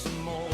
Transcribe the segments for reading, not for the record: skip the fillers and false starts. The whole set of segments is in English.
some more.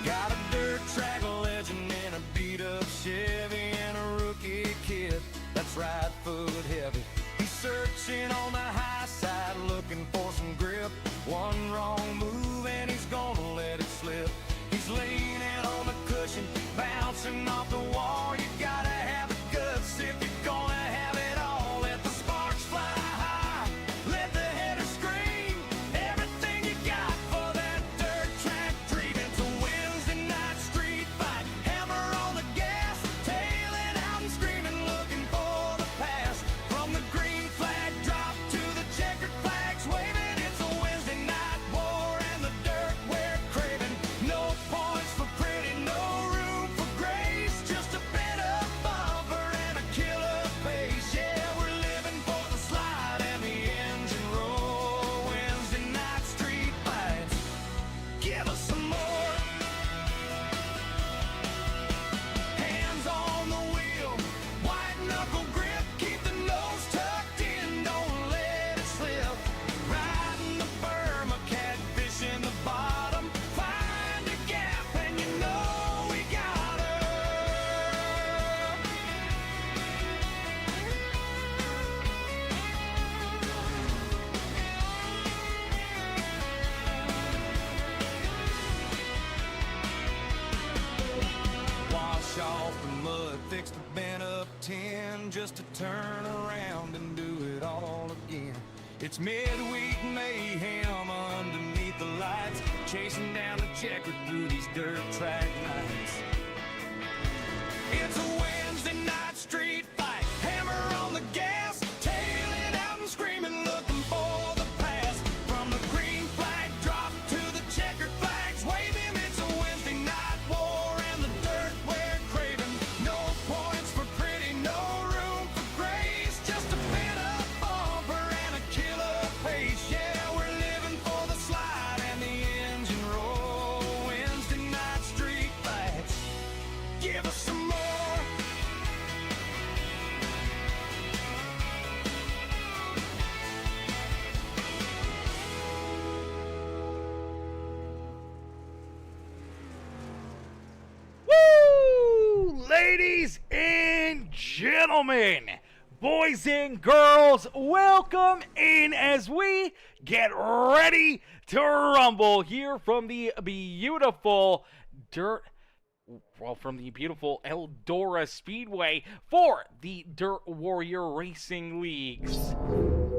Got a dirt track legend and a beat-up Chevy and a rookie kid that's right foot heavy. He's searching on the high side, looking for some grip. One wrong move and he's gonna let it slip. He's leaning on the cushion, bouncing off the wall. You gotta have the guts if you're gonna have it all. Let the sparks fly high, let the header scream. Everything you got for that dirt track dream. It's a Wednesday night street fight. Hammer on the gas, tailing out and screaming, looking for the pass. From the green flag drop to the checkered flags waving. It's a Wednesday night war and the dirt we're craving. No points for pretty, no room for grace. Just a bit of bumper and a killer pace. Yeah, we're living for the slide and the engine roar. Wednesday night street fights, give us some more. Hands on the wheel, white knuckle grip, keep the nose tucked in, don't let it slip. Riding the berm, a catfish in the bottom. Find a gap and you know we got her. Wash off the mud, fix the bent up tin, just to turn around and do it all again. It's midweek mayhem underneath the lights, chasing down the checker through these dirt track nights. It's a Wednesday night street fight, hammer on the gas, tailing out and screaming, looking for the pass. From the green flag drop to the checkered flags waving. It's a Wednesday night war and the dirt we're craving. No points for pretty, no room for grace. Just a bit of bumper and a killer pace. Yeah, we're living for the slide and the engine roar. Wednesday night street fights, give us some more. Woo! Ladies and gentlemen, boys and girls, welcome in as we get ready to rumble here from the beautiful Eldora Speedway for the Dirt Warrior Racing League's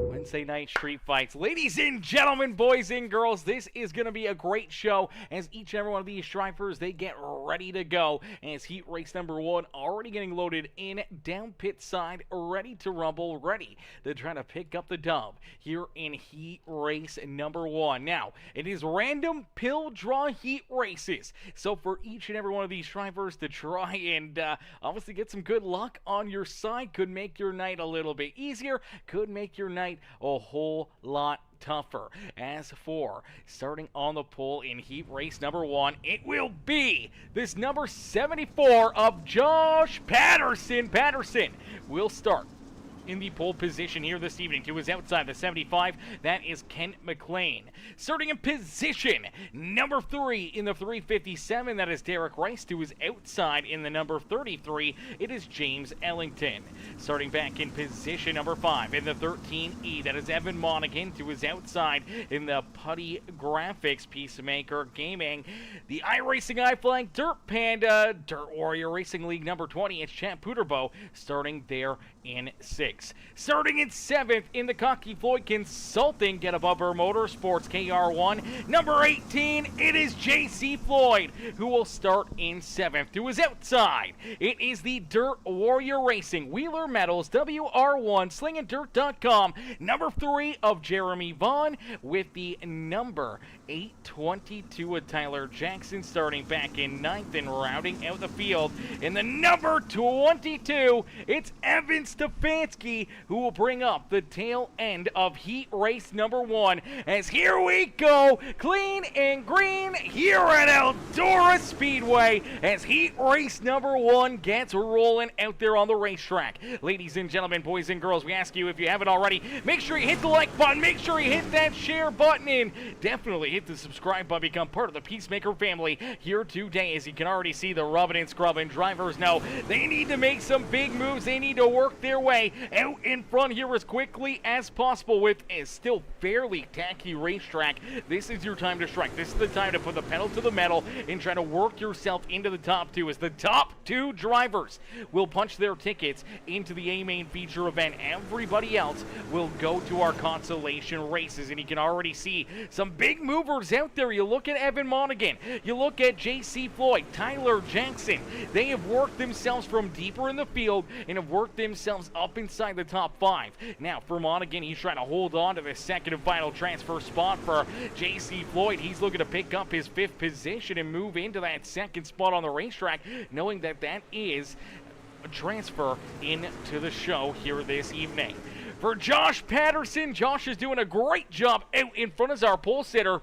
Wednesday night street fights. Ladies and gentlemen, boys and girls, this is going to be a great show as each and every one of these stripers, they get ready to go. As heat race number 1 already getting loaded in down pit side, ready to rumble, ready to try to pick up the dub here in heat race number 1. Now, it is random pill draw heat races. So for each and every one of these stripers to try and obviously get some good luck on your side, could make your night a little bit easier, could make your night a whole lot tougher. As for starting on the pole in heat race number 1, it will be this number 74 of Josh Patterson. Patterson will start in the pole position here this evening. To his outside, the 75, that is Kent McLean. Starting in position number 3 in the 357, that is Derek Rice. To his outside in the number 33, it is James Ellington. Starting back in position number 5 in the 13E, that is Evan Monaghan. To his outside in the Putty Graphics, PeaceMaker Gaming. The iRacing iFlying Dirt Panda Dirt Warrior Racing League number 20, it's Champ Puterbo starting there in 6. Starting in 7th in the Cocky Floyd Consulting Get Above Her Motorsports KR1, number 18, it is JC Floyd who will start in 7th. To his outside, it is the Dirt Warrior Racing Wheeler Metals WR1 SlingingDirt.com, number 3 of Jeremy Vaughn, with the number 822 of Tyler Jackson starting back in 9th and rounding out the field in the number 22, it's Evan Stefanski rookie who will bring up the tail end of heat race number 1. As here we go, clean and green here at Eldora Speedway as heat race number 1 gets rolling out there on the racetrack. Ladies and gentlemen, boys and girls, we ask you, if you haven't already, make sure you hit the like button, make sure you hit that share button, and definitely hit the subscribe button, become part of the PeaceMaker family here today. As you can already see, the rubbing and scrubbing drivers know they need to make some big moves. They need to work their way out in front here as quickly as possible with a still fairly tacky racetrack. This is your time to strike. This is the time to put the pedal to the metal and try to work yourself into the top 2, as the top 2 drivers will punch their tickets into the A-Main feature event. Everybody else will go to our consolation races, and you can already see some big movers out there. You look at Evan Monaghan, you look at J.C. Floyd, Tyler Jackson. They have worked themselves from deeper in the field and have worked themselves up inside the top 5. Now, for Monaghan, he's trying to hold on to the second and final transfer spot. For J.C. Floyd, he's looking to pick up his 5th position and move into that second spot on the racetrack, knowing that that is a transfer into the show here this evening. For Josh Patterson, Josh is doing a great job out in front as our pole sitter,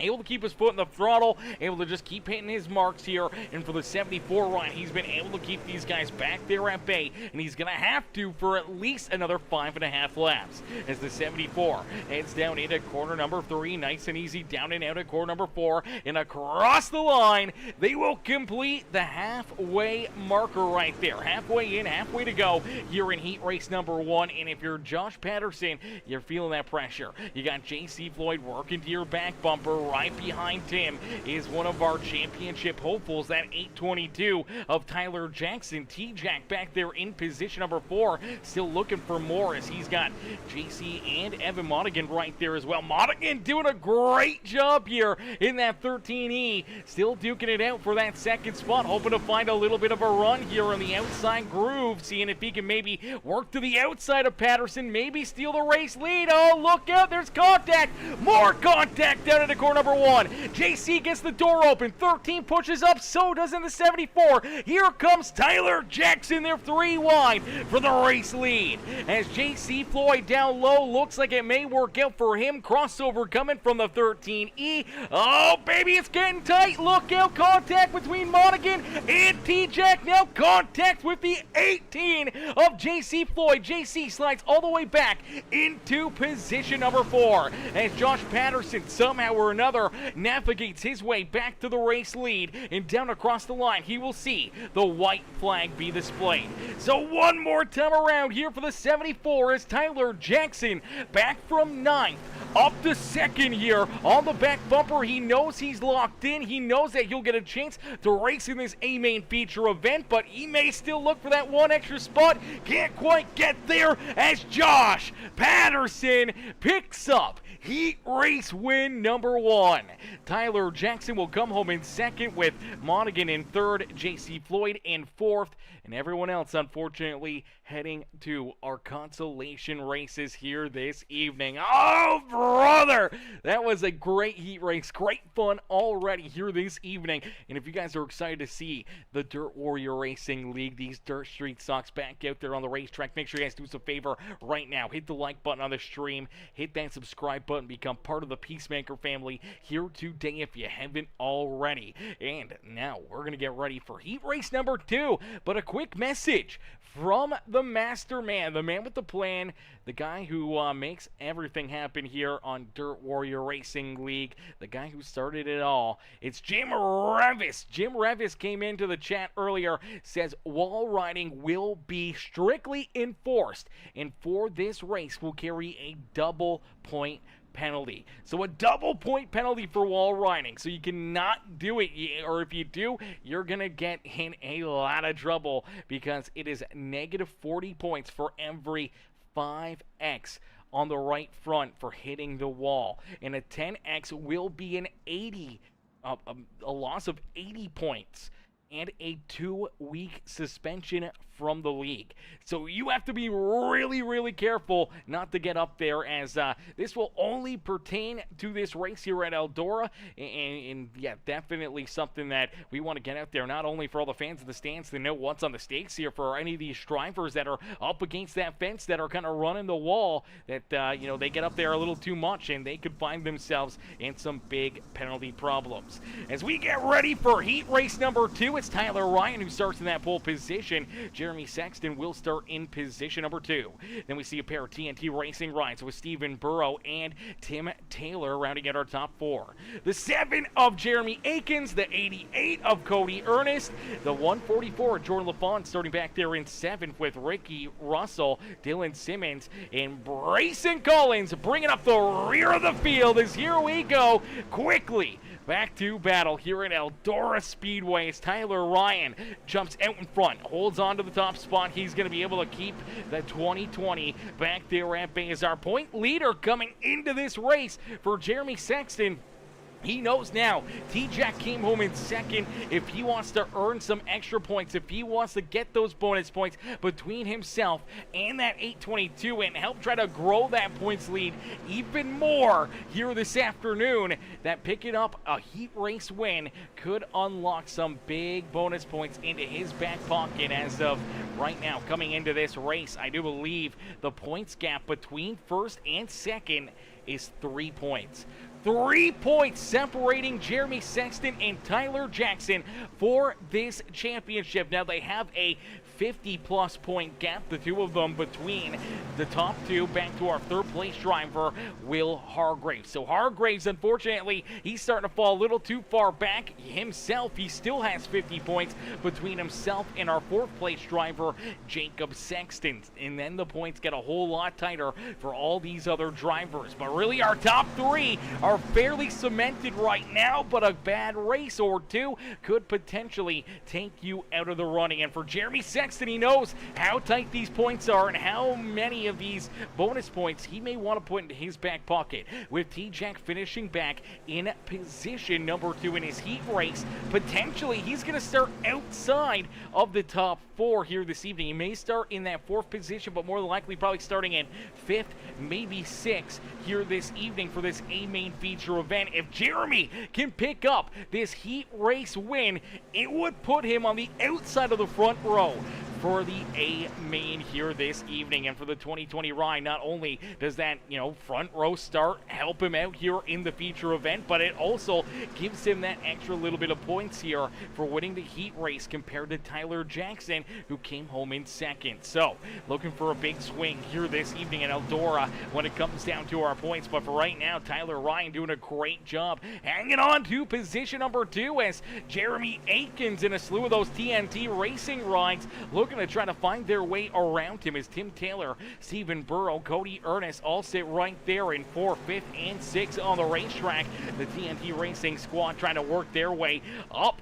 able to keep his foot in the throttle, able to just keep hitting his marks here. And for the 74 run, he's been able to keep these guys back there at bay, and he's going to have to for at least another 5.5 laps. As the 74 heads down into corner number 3, nice and easy, down and out at corner number 4, and across the line, they will complete the halfway marker right there. Halfway in, halfway to go here in heat race number 1. And if you're Josh Patterson, you're feeling that pressure. You got J.C. Floyd working to your back bumper. Right behind him is one of our championship hopefuls, that 822 of Tyler Jackson. T-Jack back there in position number 4, still looking for more, as he's got JC and Evan Monaghan right there as well. Monaghan doing a great job here in that 13E, still duking it out for that second spot, hoping to find a little bit of a run here on the outside groove, seeing if he can maybe work to the outside of Patterson, maybe steal the race lead. Oh, look out, there's contact, more contact down in the corner number 1. JC gets the door open, 13 pushes up, so does in the 74. Here comes Tyler Jackson, they're 3 wide for the race lead. As JC Floyd down low, looks like it may work out for him. Crossover coming from the 13E. Oh, baby, it's getting tight. Look out, contact between Monaghan and T-Jack. Now contact with the 18 of JC Floyd. JC slides all the way back into position number 4. As Josh Patterson somehow or another navigates his way back to the race lead, and down across the line he will see the white flag be displayed. So one more time around here for the 74 is Tyler Jackson back from 9th up to 2nd here on the back bumper. He knows he's locked in. He knows that he'll get a chance to race in this A-Main feature event, but he may still look for that one extra spot. Can't quite get there as Josh Patterson picks up heat race win number 1. Tyler Jackson will come home in 2nd, with Monaghan in 3rd, J.C. Floyd in 4th, and everyone else, unfortunately, heading to our consolation races here this evening. Oh, brother! That was a great heat race. Great fun already here this evening. And if you guys are excited to see the Dirt Warrior Racing League, these Dirt Street Socks back out there on the racetrack, make sure you guys do us a favor right now. Hit the like button on the stream. Hit that subscribe button. Become part of the PeaceMaker family here today if you haven't already. And now we're going to get ready for heat race number 2. But a quick message from the master man, the man with the plan, the guy who makes everything happen here on Dirt Warrior Racing League, the guy who started it all. It's Jim Revis. Jim Revis came into the chat earlier, says wall riding will be strictly enforced, and for this race will carry a double point penalty. So a double point penalty for wall riding. So you cannot do it, or if you do, you're going to get in a lot of trouble, because it is negative 40 points for every 5x on the right front for hitting the wall. And a 10x will be an 80, a loss of 80 points and a 2-week suspension from the league. So you have to be really, really careful not to get up there, as this will only pertain to this race here at Eldora. And yeah, definitely something that we want to get out there, not only for all the fans in the stands to know what's on the stakes here for any of these drivers that are up against that fence, that are kind of running the wall, that, you know, they get up there a little too much and they could find themselves in some big penalty problems. As we get ready for heat race number 2, it's Tyler Ryan who starts in that pole position. Jeremy Sexton will start in position number 2. Then we see a pair of TNT Racing rides with Stephen Burrow and Tim Taylor rounding out our top 4. The 7 of Jeremy Akins, the 88 of Cody Ernest, the 144 Jordan LaFont starting back there in 7th with Ricky Russell, Dylan Simmons, and Brayson Collins bringing up the rear of the field. As here we go quickly back to battle here at Eldora Speedway as Tyler Ryan jumps out in front, holds on to the top spot. He's going to be able to keep the 2020 back there at bay as our point leader coming into this race for Jeremy Sexton. He knows now T-Jack came home in 2nd. If he wants to earn some extra points, if he wants to get those bonus points between himself and that 822 and help try to grow that points lead even more here this afternoon, that picking up a heat race win could unlock some big bonus points into his back pocket. As of right now, coming into this race, I do believe the points gap between 1st and 2nd is 3 points. 3 points separating Jeremy Sexton and Tyler Jackson for this championship. Now they have a 50-plus point gap, the two of them, between the top 2, back to our 3rd place driver, Will Hargraves. So Hargraves, unfortunately, he's starting to fall a little too far back himself. He still has 50 points between himself and our 4th place driver, Jacob Sexton. And then the points get a whole lot tighter for all these other drivers. But really, our top 3 are fairly cemented right now, but a bad race or two could potentially take you out of the running. And for Jeremy Sexton, he knows how tight these points are and how many of these bonus points he may want to put into his back pocket. With T-Jack finishing back in position number 2 in his heat race, potentially he's going to start outside of the top 4 here this evening. He may start in that 4th position, but more than likely probably starting in 5th, maybe 6th here this evening for this A-main feature event. If Jeremy can pick up this heat race win, it would put him on the outside of the front row for the A-main here this evening. And for the 2020 ride, not only does that, front row start help him out here in the feature event, but it also gives him that extra little bit of points here for winning the heat race compared to Tyler Jackson, who came home in 2nd. So, looking for a big swing here this evening at Eldora when it comes down to our points. But for right now, Tyler Ryan doing a great job hanging on to position number 2 as Jeremy Akins in a slew of those TNT Racing rides looking to try to find their way around him as Tim Taylor, Stephen Burrow, Cody Ernest all sit right there in 4th, 5th, and 6th on the racetrack. The TNT Racing squad trying to work their way up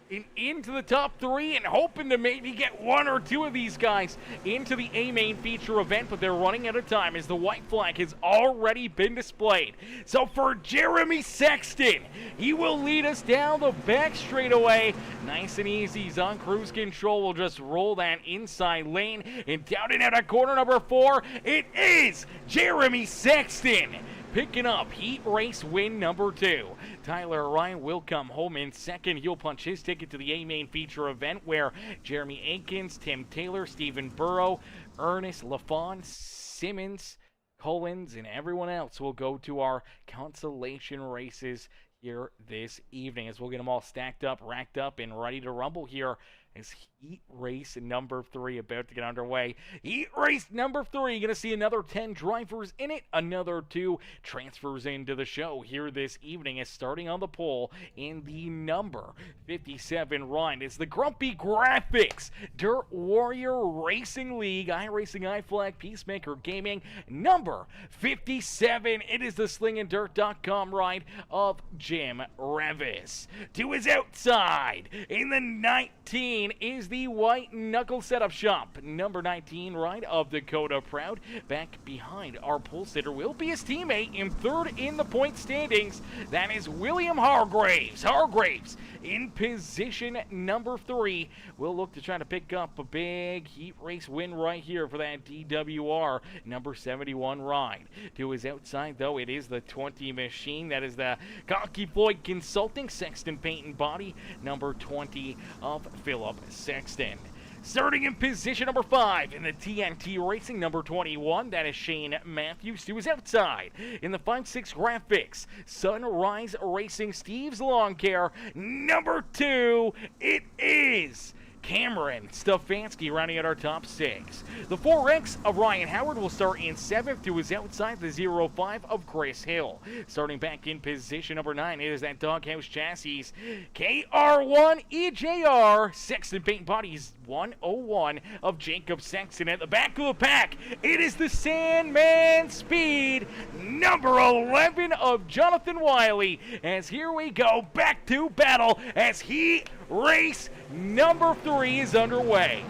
and into the top 3 and hoping to maybe get 1 or 2 of these guys into the A-main feature event, but they're running out of time as the white flag has already been displayed. So for Jeremy Sexton, he will lead us down the back straightaway. Nice and easy. He's on cruise control. We'll just roll that inside lane and down and out of corner number 4. It is Jeremy Sexton picking up heat race win number 2. Tyler Ryan will come home in 2nd. He'll punch his ticket to the A-main feature event where Jeremy Akins, Tim Taylor, Stephen Burrow, Ernest, LaFont, Simmons, Collins, and everyone else will go to our consolation races here this evening as we'll get them all stacked up, racked up, and ready to rumble here as heat race number 3 about to get underway. Heat race number 3, going to see another 10 drivers in it, another 2 transfers into the show here this evening. As starting on the pole in the number 57 run is the Grumpy Graphics Dirt Warrior Racing League, iRacing, iFlag, PeaceMaker Gaming, number 57. It is the slinganddirt.com ride of Jim Revis. To his outside in the 19 18 is the White Knuckle Setup Shop. Number 19, right, of Dakota Proud. Back behind our pole sitter will be his teammate in third in the point standings. That is William Hargraves. Hargraves in position number 3. We'll look to try to pick up a big heat race win right here for that DWR number 71 ride. To his outside, though, it is the 20 machine. That is the Cocky Floyd Consulting Sexton Paint and Body, number 20 of Philip Sexton. Starting in position number 5 in the TNT Racing, number 21, that is Shane Matthews. To his outside in the 5-6 Graphics, Sunrise Racing, Steve's Lawn Care, number 2, it is Cameron Stefanski rounding out our top 6. The 4X of Ryan Howard will start in 7th. To his outside, the 05 of Chris Hill. Starting back in position number 9, it is that Doghouse Chassis. KR1 EJR Sexton Paint Bodies 101 of Jacob Sexton. At the back of the pack, it is the Sandman Speed number 11 of Jonathan Wiley. As here we go, back to battle as he race number 3 is underway.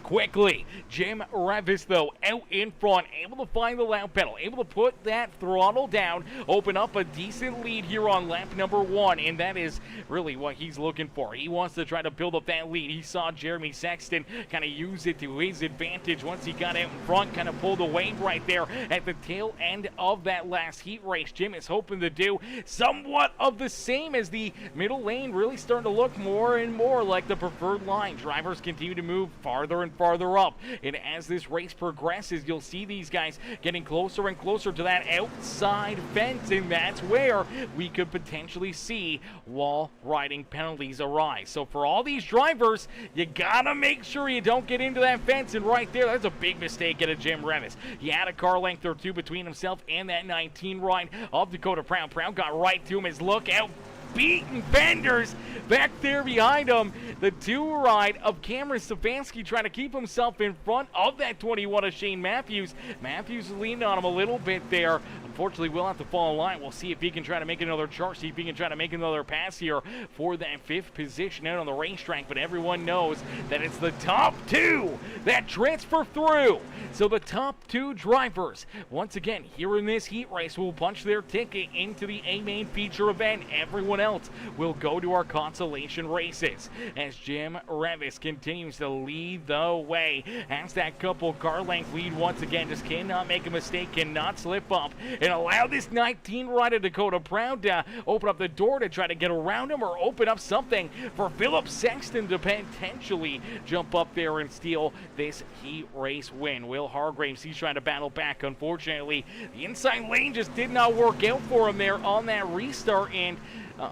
Quickly, Jim Revis, though, out in front, able to find the loud pedal, able to put that throttle down, open up a decent lead here on lap number 1, and that is really what he's looking for. He wants to try to build up that lead. He saw Jeremy Sexton kind of use it to his advantage once he got out in front, kind of pulled away right there at the tail end of that last heat race. Jim is hoping to do somewhat of the same as the middle lane really starting to look more and more like the preferred line. Drivers continue to move farther and farther up, and as this race progresses, you'll see these guys getting closer and closer to that outside fence, and that's where we could potentially see wall riding penalties arise. So for all these drivers, you gotta make sure you don't get into that fence, and right there, that's a big mistake at a Jim Revis. He had a car length or two between himself and that 19 ride of Dakota Proud. Proud got right to him. His look out, beating fenders back there behind him. The 2 ride of Cameron Stefanski trying to keep himself in front of that 21 of Shane Matthews. Matthews is leaning on him a little bit there. Unfortunately, we'll have to fall in line. We'll see if he can try to make another charge, see if he can try to make another pass here for that 5th position out on the racetrack. But everyone knows that it's the top 2 that transfer through. So the top 2 drivers, once again, here in this heat race, will punch their ticket into the A main feature event. Everyone else will go to our consolation races as Jim Revis continues to lead the way. Has that couple car length lead once again, just cannot make a mistake, cannot slip up and allow this 19 ride of Dakota Proud to open up the door to try to get around him or open up something for Philip Sexton to potentially jump up there and steal this heat race win. Will Hargraves, he's trying to battle back. Unfortunately, the inside lane just did not work out for him there on that restart, and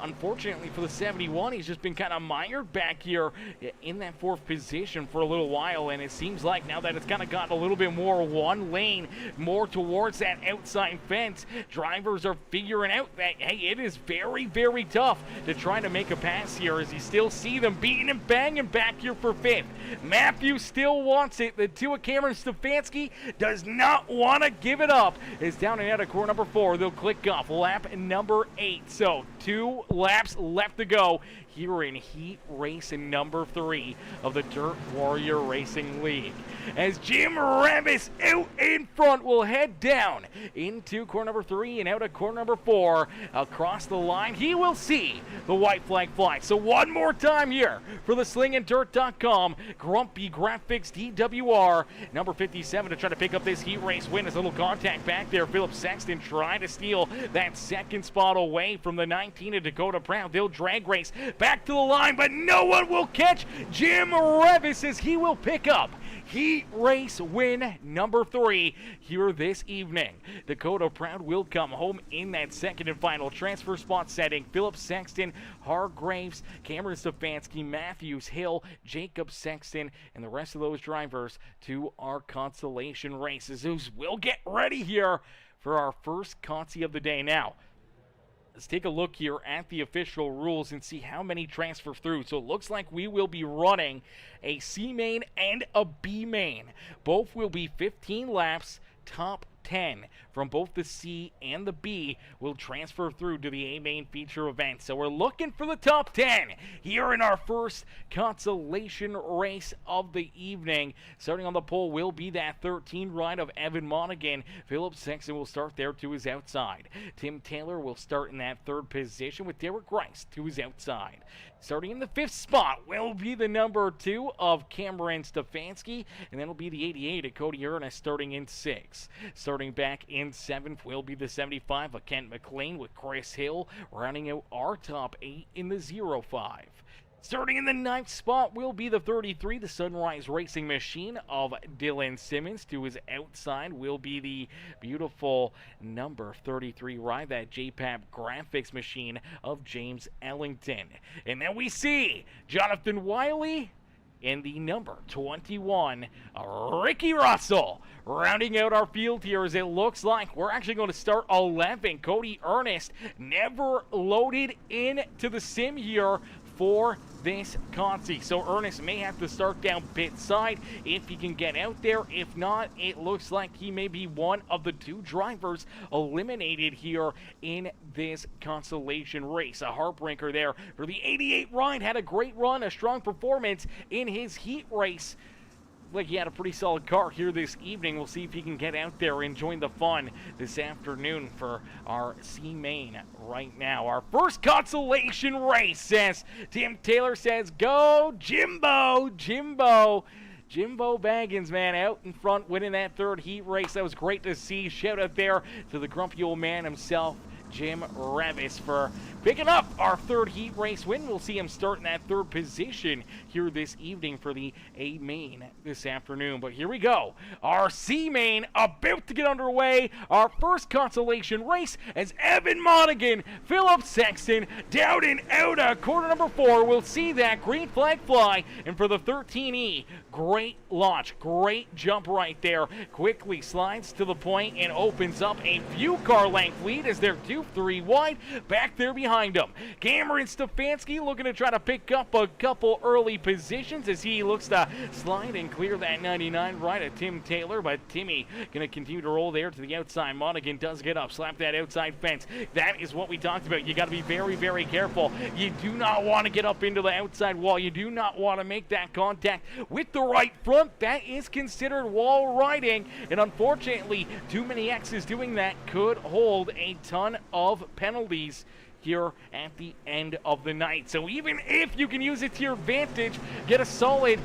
unfortunately for the 71, he's just been kind of mired back here in that 4th position for a little while, and it seems like now that it's kind of gotten a little bit more one lane, more towards that outside fence, drivers are figuring out that, hey, it is very, very tough to try to make a pass here as you still see them beating and banging back here for 5th. Matthews still wants it. The 2 of Cameron Stefanski does not want to give it up. It's down and out of corner number 4. They'll click off lap number 8. So 2 laps left to go here in heat race number 3 of the Dirt Warrior Racing League. As Jim Revis out in front will head down into corner number 3 and out of corner number 4. Across the line, he will see the white flag fly. So one more time here for the slinganddirt.com Grumpy Graphics DWR number 57 to try to pick up this heat race win. As a little contact back there, Philip Sexton trying to steal that 2nd spot away from the 19 of Dakota Proud. They'll drag race back to the line, but no one will catch Jim Revis as he will pick up heat race win number 3 here this evening. Dakota Proud will come home in that 2nd and final transfer spot setting. Philip Sexton, Hargraves, Cameron Stefanski, Matthews, Hill, Jacob Sexton, and the rest of those drivers to our consolation races. We'll get ready here for our first Consi of the day. Now, let's take a look here at the official rules and see how many transfer through. So it looks like we will be running a C main and a B main. Both will be 15 laps, top 10 from both the C and the B will transfer through to the A main feature event. So we're looking for the top 10 here in our first consolation race of the evening. Starting on the pole will be that 13 ride of Evan Monaghan. Philip Sexton will start there to his outside. Tim Taylor will start in that third position with Derek Rice to his outside. Starting in the 5th spot will be the number 2 of Cameron Stefanski, and then it'll be the 88 of Cody Ernest starting in 6th. Starting back in 7th will be the 75 of Kent McLean with Chris Hill, rounding out our top 8 in the 05. Starting in the 9th spot will be the 33, the Sunrise Racing Machine of Dylan Simmons. To his outside will be the beautiful number 33 ride, that JPAP Graphics Machine of James Ellington. And then we see Jonathan Wiley in the number 21, Ricky Russell. Rounding out our field here, as it looks like we're actually going to start 11. Cody Ernest never loaded into the sim here for this Consi. So Ernest may have to start down pit side if he can get out there. If not, it looks like he may be one of the 2 drivers eliminated here in this consolation race. A heartbreaker there for the 88 ride. Had a great run, a strong performance in his heat race. Like he had a pretty solid car here this evening. We'll see if he can get out there and join the fun this afternoon for our C main right now. Our first consolation race, says Tim Taylor, says go Jimbo, Jimbo. Jimbo Baggins, man, out in front, winning that 3rd heat race. That was great to see. Shout out there to the grumpy old man himself, Jim Revis, for picking up our 3rd heat race win. We'll see him start in that 3rd position here this evening for the A main this afternoon. But here we go. Our C main about to get underway. Our first consolation race as Evan Monaghan, Philip Sexton down and out of corner number 4. We'll see that green flag fly. And for the 13E, great launch, great jump right there. Quickly slides to the point and opens up a few car length lead as they're 2-3 wide back there behind him. Cameron Stefanski looking to try to pick up a couple early positions as he looks to slide and clear that 99 right at Tim Taylor, but Timmy going to continue to roll there to the outside. Monaghan does get up, slap that outside fence. That is what we talked about. You got to be very, very careful. You do not want to get up into the outside wall. You do not want to make that contact with the right front. That is considered wall riding, and unfortunately, too many X's doing that could hold a ton of penalties here at the end of the night. So even if you can use it to your advantage, get a solid,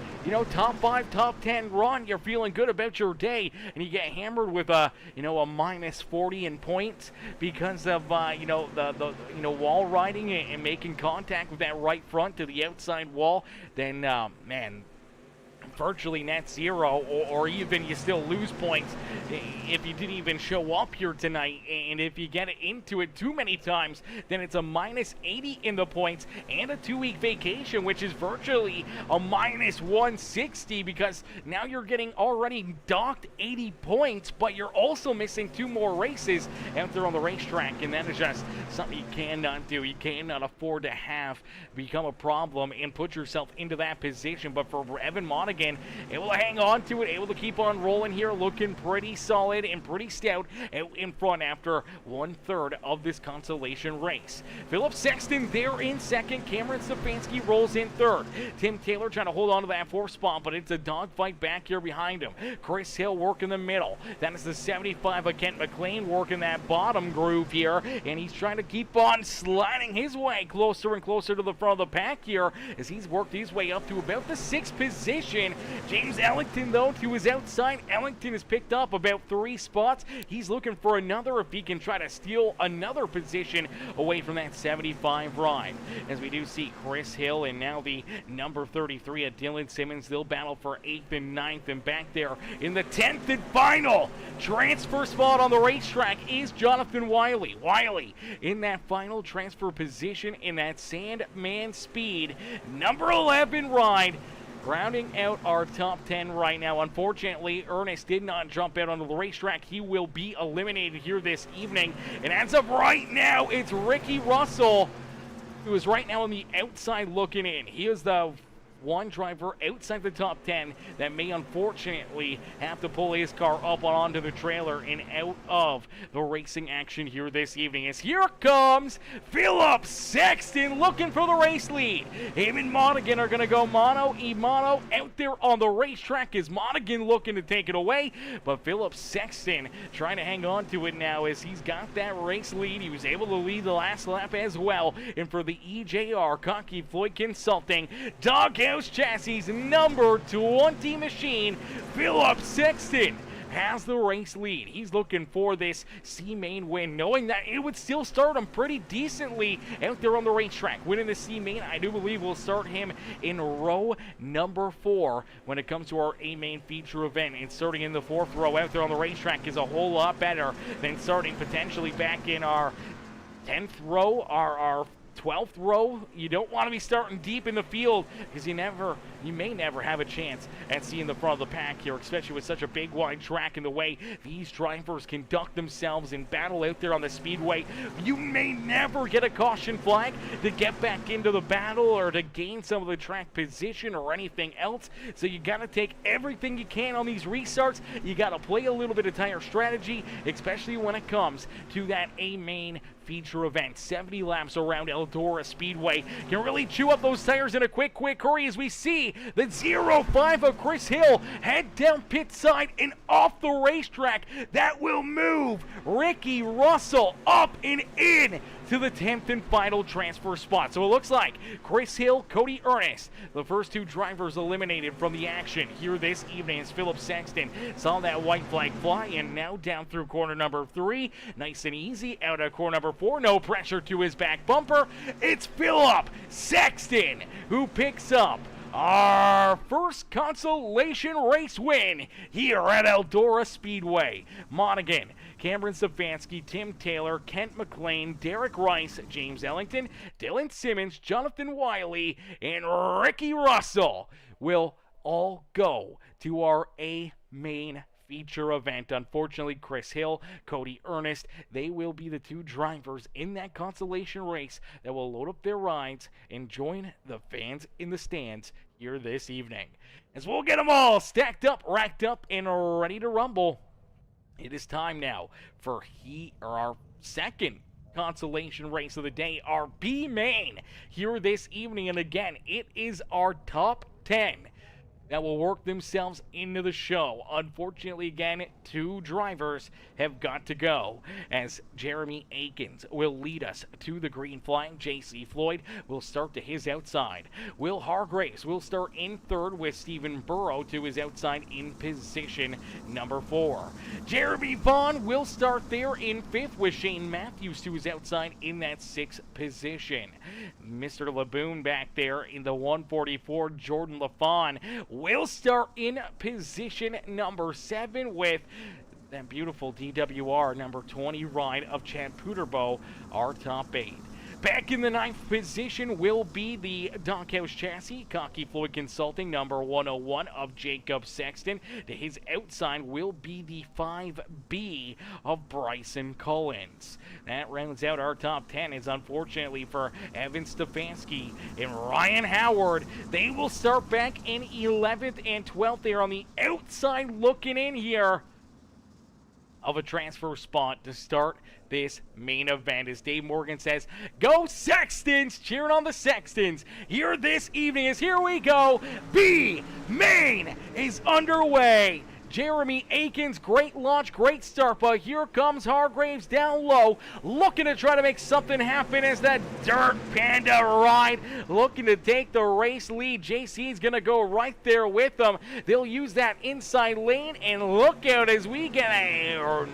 top 5, top 10 run, you're feeling good about your day, and you get hammered with a, a minus 40 in points because of, the wall riding and making contact with that right front to the outside wall, then, man, virtually net zero, or even you still lose points if you didn't even show up here tonight. And if you get into it too many times, then it's a minus 80 in the points and a 2-week vacation, which is virtually a minus 160, because now you're getting already docked 80 points, but you're also missing 2 more races out there on the racetrack, and that is just something you cannot do. You cannot afford to have become a problem and put yourself into that position. But for Evan Monaghan, able to hang on to it, able to keep on rolling here, looking pretty solid and pretty stout out in front after 1/3 of this consolation race. Philip Sexton there in 2nd. Cameron Stefanski rolls in 3rd. Tim Taylor trying to hold on to that 4th spot, but it's a dogfight back here behind him. Chris Hill working the middle. That is the 75 of Kent McLean working that bottom groove here, and he's trying to keep on sliding his way closer and closer to the front of the pack here as he's worked his way up to about the 6th position. James Ellington, though, to his outside. Ellington has picked up about 3 spots. He's looking for another if he can try to steal another position away from that 75 ride. As we do see Chris Hill and now the number 33 at Dylan Simmons. They'll battle for 8th and 9th, and back there in the 10th and final transfer spot on the racetrack is Jonathan Wiley. Wiley in that final transfer position in that Sandman Speed number 11 ride, rounding out our top 10 right now. Unfortunately, Ernest did not jump out onto the racetrack. He will be eliminated here this evening. And as of right now, it's Ricky Russell, who is right now on the outside looking in. He is the one driver outside the top 10 that may unfortunately have to pull his car up onto the trailer and out of the racing action here this evening. As here comes Philip Sexton looking for the race lead. Him and Monaghan are going to go mano-a-mano out there on the racetrack as Monaghan looking to take it away, but Philip Sexton trying to hang on to it now as he's got that race lead. He was able to lead the last lap as well. And for the EJR Consi Floyd Consulting Doghouse Chassis number 20 machine, Philip Sexton has the race lead. He's looking for this C-Main win, knowing that it would still start him pretty decently out there on the racetrack. Winning the C-Main, I do believe, will start him in row number 4 when it comes to our A-Main feature event. And starting in the 4th row out there on the racetrack is a whole lot better than starting potentially back in our 10th row, our 12th row. You don't want to be starting deep in the field because you may never have a chance at seeing the front of the pack here, especially with such a big wide track in the way these drivers conduct themselves in battle out there on the speedway. You may never get a caution flag to get back into the battle or to gain some of the track position or anything else. So you got to take everything you can on these restarts. You got to play a little bit of tire strategy, especially when it comes to that A-Main feature event. 70 laps around Eldora Speedway can really chew up those tires in a quick hurry as we see the 0-5 of Chris Hill head down pit side and off the racetrack. That will move Ricky Russell up and in to the 10th and final transfer spot. So it looks like Chris Hill, Cody Ernest, the first two drivers eliminated from the action here this evening as Philip Sexton saw that white flag fly and now down through corner number 3. Nice and easy out of corner number 4. No pressure to his back bumper. It's Philip Sexton who picks up our first consolation race win here at Eldora Speedway. Monaghan, Cameron Stefanski, Tim Taylor, Kent McLean, Derek Rice, James Ellington, Dylan Simmons, Jonathan Wiley, and Ricky Russell will all go to our A-Main feature event. Unfortunately, Chris Hill, Cody Ernest, they will be the two drivers in that consolation race that will load up their rides and join the fans in the stands here this evening. As we'll get them all stacked up, racked up, and ready to rumble. It is time now for our second consolation race of the day, our B-Main here this evening. And again, it is our top 10 that will work themselves into the show. Unfortunately, again, two drivers have got to go as Jeremy Akins will lead us to the green flag. J.C. Floyd will start to his outside. Will Hargraves will start in third with Stephen Burrow to his outside in position number 4. Jeremy Vaughn will start there in 5th with Shane Matthews to his outside in that 6th position. Mr. Laboon back there in the 144. Jordan LaFawn will start in position number 7 with that beautiful DWR number 20 ride of Chad Puterbo, our top 8. Back in the 9th position will be the Doghouse Chassis, Consi Floyd Consulting, number 101 of Jacob Sexton. To his outside will be the 5B of Bryson Collins. That rounds out our top 10. Is unfortunately for Evan Stefanski and Ryan Howard. They will start back in 11th and 12th. They're on the outside looking in here of a transfer spot to start this main event. As Dave Morgan says, go Sextons! Cheering on the Sextons here this evening as here we go. B-Main is underway. Jeremy Akins, great launch, great start, but here comes Hargraves down low, looking to try to make something happen as that Dirt Panda ride, looking to take the race lead. JC's going to go right there with them. They'll use that inside lane, and look out as we get our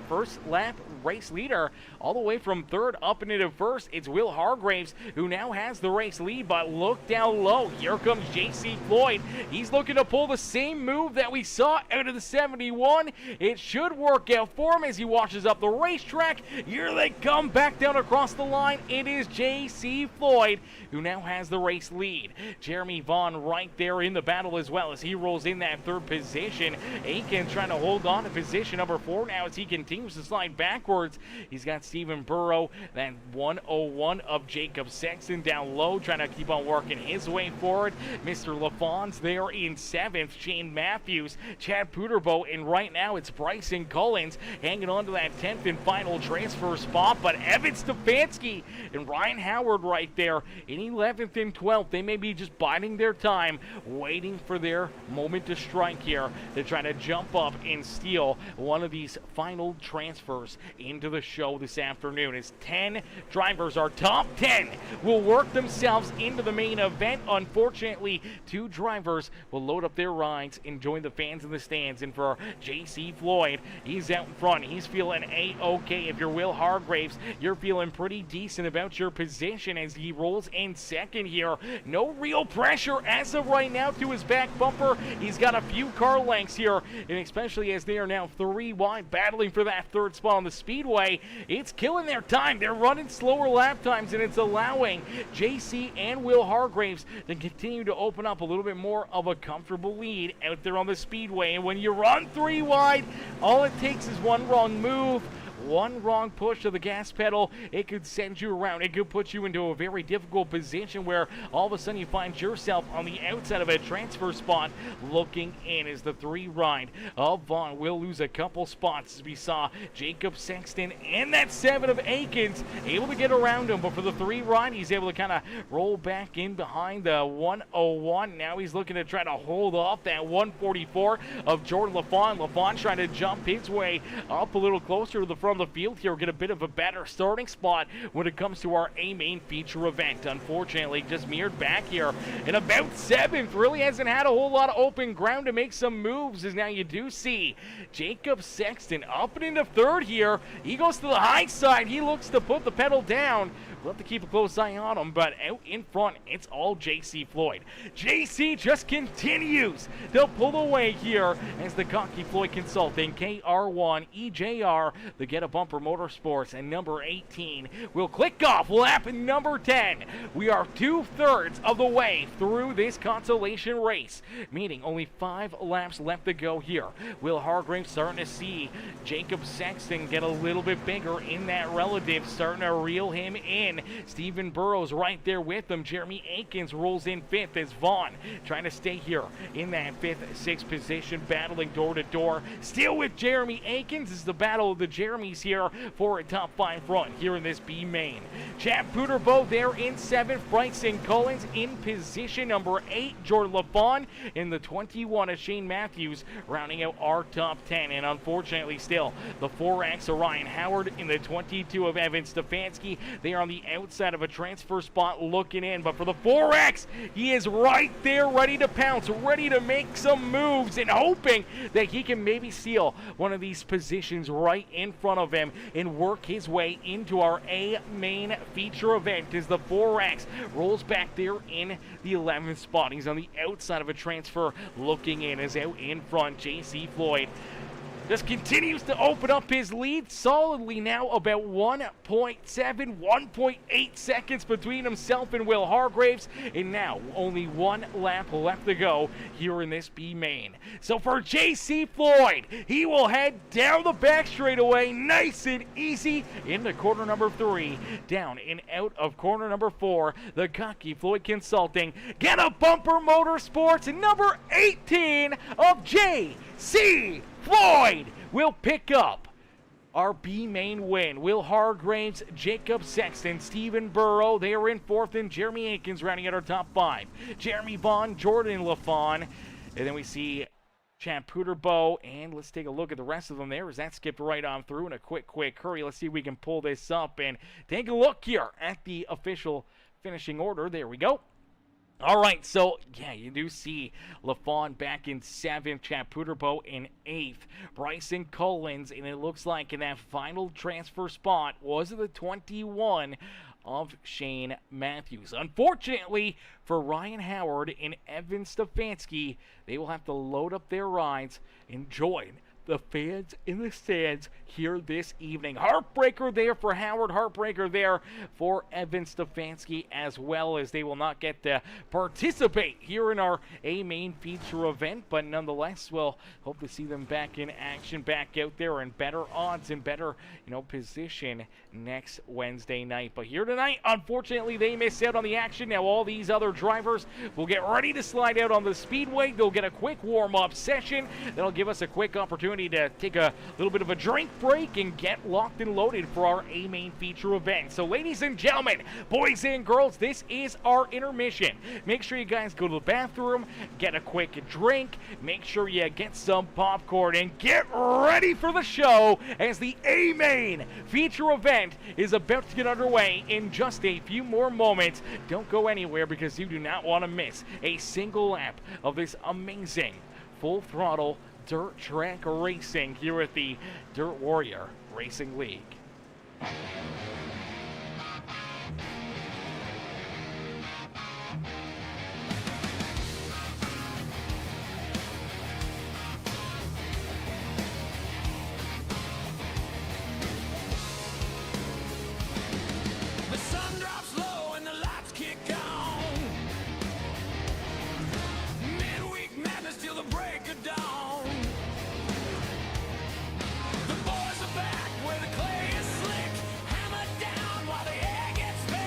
first lap race leader all the way from 3rd up into 1st. It's Will Hargraves who now has the race lead, but look down low. Here comes J.C. Floyd. He's looking to pull the same move that we saw out of the 71. It should work out for him as he washes up the racetrack. Here they come back down across the line. It is J.C. Floyd who now has the race lead. Jeremy Vaughn right there in the battle as well as he rolls in that 3rd position. Aiken trying to hold on to position number 4 now as he can continues to slide backwards. He's got Stephen Burrow, then 101 of Jacob Sexton down low, trying to keep on working his way forward. Mr. LaFawn's there in 7th. Shane Matthews, Chad Puderbo, and right now it's Bryson Collins hanging on to that 10th and final transfer spot. But Evan Stefanski and Ryan Howard right there in 11th and 12th. They may be just biding their time, waiting for their moment to strike here to try to jump up and steal one of these final transfers into the show this afternoon. As 10 drivers, our top 10, will work themselves into the main event. Unfortunately, 2 drivers will load up their rides and join the fans in the stands. And for J.C. Floyd, he's out in front. He's feeling A-okay. If you're Will Hargraves, you're feeling pretty decent about your position as he rolls in second here. No real pressure as of right now to his back bumper. He's got a few car lengths here, and especially as they are now 3 wide battling for that 3rd spot on the speedway, it's killing their time. They're running slower lap times, and it's allowing JC and Will Hargraves to continue to open up a little bit more of a comfortable lead out there on the speedway. And when you run 3 wide, all it takes is one wrong move, one wrong push of the gas pedal. It could send you around. It could put you into a very difficult position where all of a sudden you find yourself on the outside of a transfer spot looking in as the 3 ride of Vaughn will lose a couple spots, as we saw Jacob Sexton and that 7 of Aikens able to get around him. But for the 3 ride, he's able to kind of roll back in behind the 101. Now he's looking to try to hold off that 144 of Jordan LaFawn. LaFawn trying to jump his way up a little closer to the front of the field here, get a bit of a better starting spot when it comes to our A-main feature event. Unfortunately, just mirrored back here in about 7th. Really hasn't had a whole lot of open ground to make some moves, as now you do see Jacob Sexton up and into 3rd here. He goes to the high side. He looks to put the pedal down. We'll have to keep a close eye on him, but out in front, it's all J.C. Floyd. J.C. just continues to pull away here as the Cocky Floyd Consulting, KR1, EJR, the Get a Bumper Motorsports, and number 18 will click off lap number 10. We are 2/3 of the way through this consolation race, meaning only 5 laps left to go here. Will Hargraves starting to see Jacob Sexton get a little bit bigger in that relative, starting to reel him in. Stephen Burrows right there with him. Jeremy Aikens rolls in 5th as Vaughn trying to stay here in that 5th, 6th position, battling door to door. Still with Jeremy Aikens is the battle of the Jeremys here for a top 5 run here in this B main. Chad Puderbo there in 7th. Bryson Collins in position number 8. Jordan LaFawn in the 21 of Shane Matthews rounding out our top 10. And unfortunately still the 4X of Ryan Howard in the 22 of Evan Stefanski. They are on the outside of a transfer spot looking in, but for the 4X, he is right there ready to pounce, ready to make some moves, and hoping that he can maybe steal one of these positions right in front of him and work his way into our A main feature event as the 4X rolls back there in the 11th spot. He's on the outside of a transfer looking in, as out in front J.C. Floyd just continues to open up his lead solidly now, about 1.7, 1.8 seconds between himself and Will Hargraves, and now only 1 lap left to go here in this B main. So for J.C. Floyd, he will head down the back straightaway nice and easy into corner number 3, down and out of corner number 4, the Cocky Floyd Consulting Get a Bumper Motorsports, number 18 of J.C. Floyd will pick up our B main win. Will Hargraves, Jacob Sexton, Stephen Burrow, they are in 4th, and Jeremy Aikens rounding out our top 5. Jeremy Vaughn, Jordan LaFawn, and then we see Chad Puderbo, and let's take a look at the rest of them there as that skipped right on through in a quick hurry. Let's see if we can pull this up and take a look here at the official finishing order. There we go. All right, so, yeah, you do see LaFawn back in 7th, Chad Puderbo in 8th, Bryson Collins, and it looks like in that final transfer spot was the 21 of Shane Matthews. Unfortunately for Ryan Howard and Evan Stefanski, they will have to load up their rides and join the fans in the stands here this evening. Heartbreaker there for Howard, heartbreaker there for Evan Stefanski, as well as they will not get to participate here in our A-Main feature event, but nonetheless, we'll hope to see them back in action, back out there in better odds and better, position next Wednesday night. But here tonight, unfortunately, they miss out on the action. Now all these other drivers will get ready to slide out on the speedway. They'll get a quick warm-up session. That'll give us a quick opportunity to take a little bit of a drink break and get locked and loaded for our A-Main feature event. So ladies and gentlemen, boys and girls, this is our intermission. Make sure you guys go to the bathroom, get a quick drink, make sure you get some popcorn, and get ready for the show as the A-Main feature event is about to get underway in just a few more moments. Don't go anywhere because you do not want to miss a single lap of this amazing full throttle dirt track racing here at the Dirt Warrior Racing League. The sun drops low and the lights kick on. Midweek madness till the break of dawn. The boys are back where the clay is slick, hammered down while the air gets big.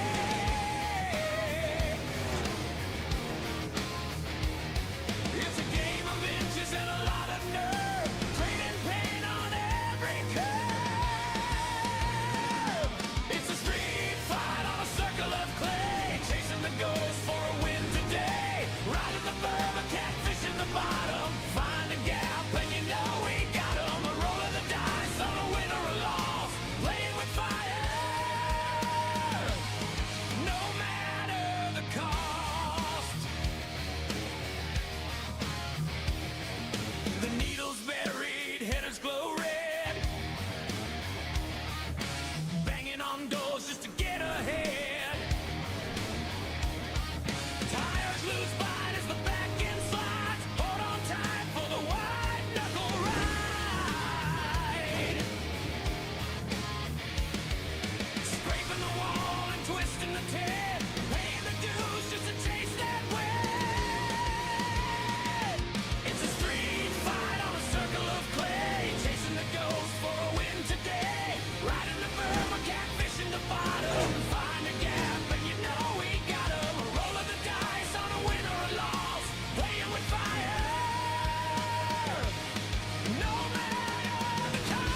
It's a game of inches and a lot of nerve, trading pain on every curve. It's a street fight on a circle of clay, chasing the ghost for a win today. Riding the verb, a catfish in the bottom, find a gap and you know we got 'em. A roll of the dice on a win or a loss, playing with fire, no matter the cost. The needle's buried, headers glow red, banging on doors just to get ahead. Tires lose bite as the back end slides. Hold on tight for the white knuckle ride. Scraping the wall and twisting the tail, paying the dues just to chase that win. It's a street fight on a circle of clay, chasing the ghost for a win today. Riding the verb, a catfish in the bottom, find a gap and you know we got 'em. A roll of the dice on a win or a loss, playing with fire, no matter the cost.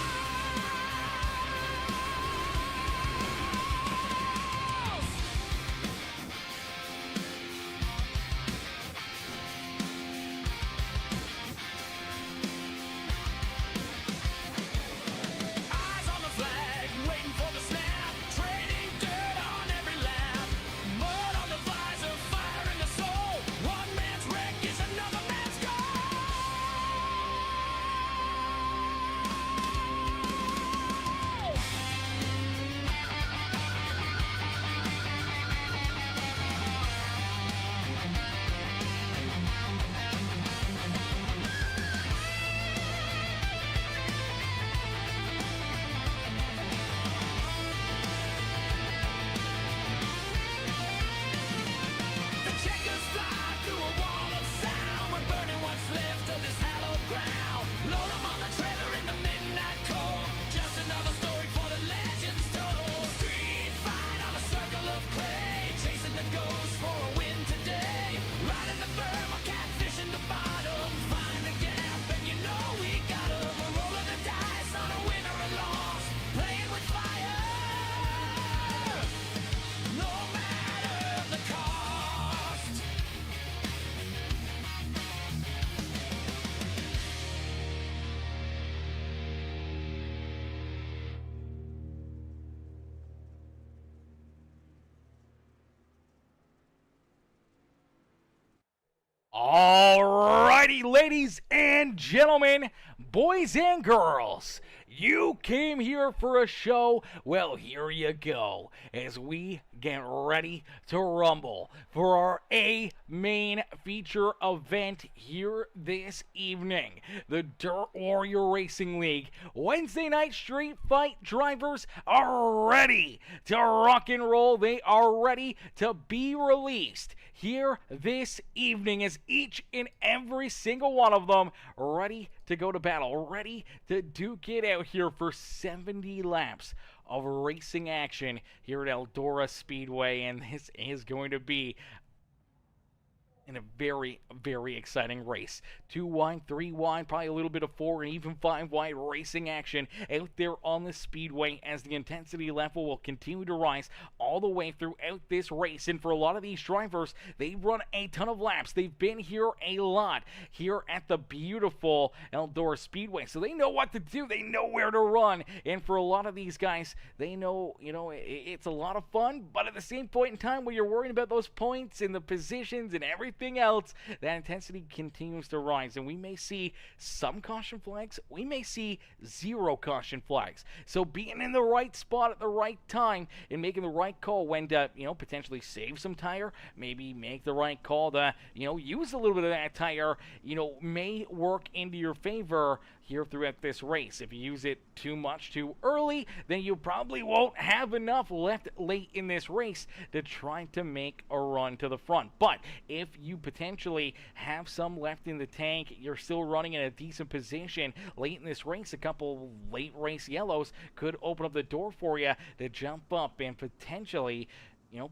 Eyes on the flag, waiting for the snap, trading dirt on every lap. Mud on the visor, fire in the soul. One man's wreck is another man's goal. The checkers fly through a wall of sound. We're burning what's left of this hallowed ground. Load 'em on the trailer in the midnight cold. Just another story for the legends told. Street fight on a circle of clay, chasing the ghost for a win today. Riding the verb, a catfish in the bottom, find a gap and you know we got 'em. A roll of the dice on a win or a loss, playing with fire, no matter the cost. Alrighty, ladies and gentlemen, boys and girls, You came here for a show? Well, here you go, as we get ready to rumble for our main feature event here this evening. The Dirt Warrior Racing League Wednesday night street fight drivers are ready to rock and roll. They are ready to be released here this evening, as each and every single one of them ready to go to battle, ready to duke it out here for 70 laps of racing action here at Eldora Speedway. And this is going to be in a very, very exciting race. 2 wide, 3 wide, probably a little bit of 4 and even 5 wide racing action out there on the speedway, as the intensity level will continue to rise all the way throughout this race. And for a lot of these drivers, they've run a ton of laps. They've been here a lot here at the beautiful Eldora Speedway, so they know what to do. They know where to run. And for a lot of these guys, they know, it's a lot of fun, but at the same point in time, when you're worrying about those points and the positions and everything else, that intensity continues to rise, and we may see some caution flags, we may see 0 caution flags. So being in the right spot at the right time and making the right call when to, potentially save some tire, maybe make the right call to, use a little bit of that tire, may work into your favor here throughout this race. If you use it too much too early, then you probably won't have enough left late in this race to try to make a run to the front. But if you potentially have some left in the tank, you're still running in a decent position late in this race, a couple late race yellows could open up the door for you to jump up and potentially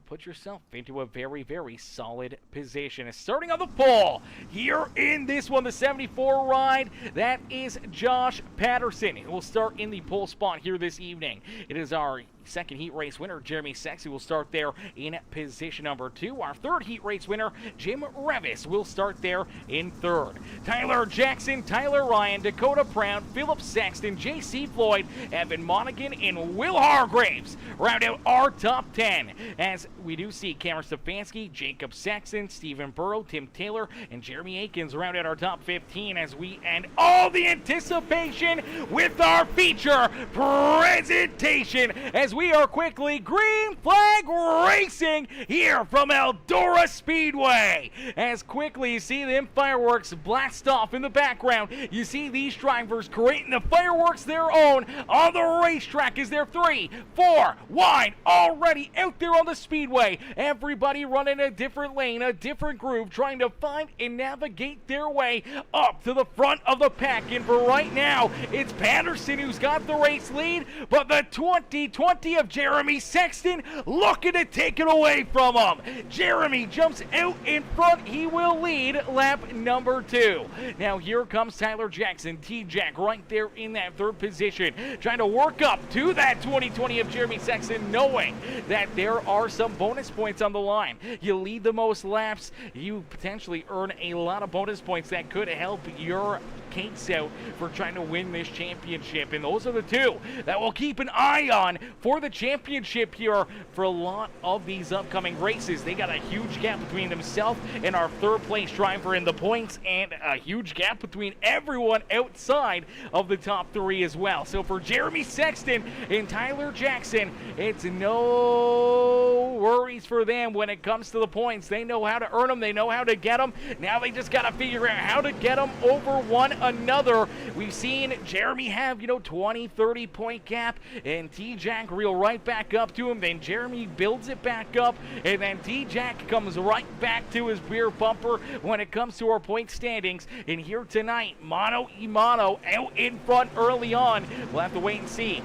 put yourself into a very, very solid position. And starting on the pole here in this one, the 74 ride, that is Josh Patterson, who will start in the pole spot here this evening. It is our second heat race winner, Jeremy Sexy, will start there in position number 2. Our third heat race winner, Jim Revis, will start there in 3rd. Tyler Jackson, Tyler Ryan, Dakota Brown, Philip Sexton, J.C. Floyd, Evan Monaghan, and Will Hargraves round out our top 10. As we do see Cameron Stefanski, Jacob Saxon, Stephen Burrow, Tim Taylor, and Jeremy Akins round out our top 15, as we end all the anticipation with our feature presentation, as we are quickly green flag racing here from Eldora Speedway. As quickly you see them fireworks blast off in the background, you see these drivers creating the fireworks their own on the racetrack, as they're 3, 4 wide already out there on the speedway. Everybody running a different lane, a different groove, trying to find and navigate their way up to the front of the pack. And for right now, it's Patterson who's got the race lead, but the 2020 of Jeremy Sexton looking to take it away from him. Jeremy jumps out in front. He will lead lap number 2. Now here comes Tyler Jackson, T-Jack, right there in that 3rd position, trying to work up to that 2020 of Jeremy Sexton, knowing that there are some bonus points on the line. You lead the most laps, you potentially earn a lot of bonus points that could help your case out for trying to win this championship. And those are the 2 that we'll keep an eye on for the championship here for a lot of these upcoming races. They got a huge gap between themselves and our 3rd place driver in the points, and a huge gap between everyone outside of the top 3 as well. So for Jeremy Sexton and Tyler Jackson, it's no worries for them when it comes to the points. They know how to earn them. They know how to get them. Now they just got to figure out how to get them over one another. We've seen Jeremy have, 20, 30 point gap, and T-Jack reel right back up to him. Then Jeremy builds it back up, and then T-Jack comes right back to his rear bumper when it comes to our point standings. And here tonight, mano a mano out in front early on. We'll have to wait and see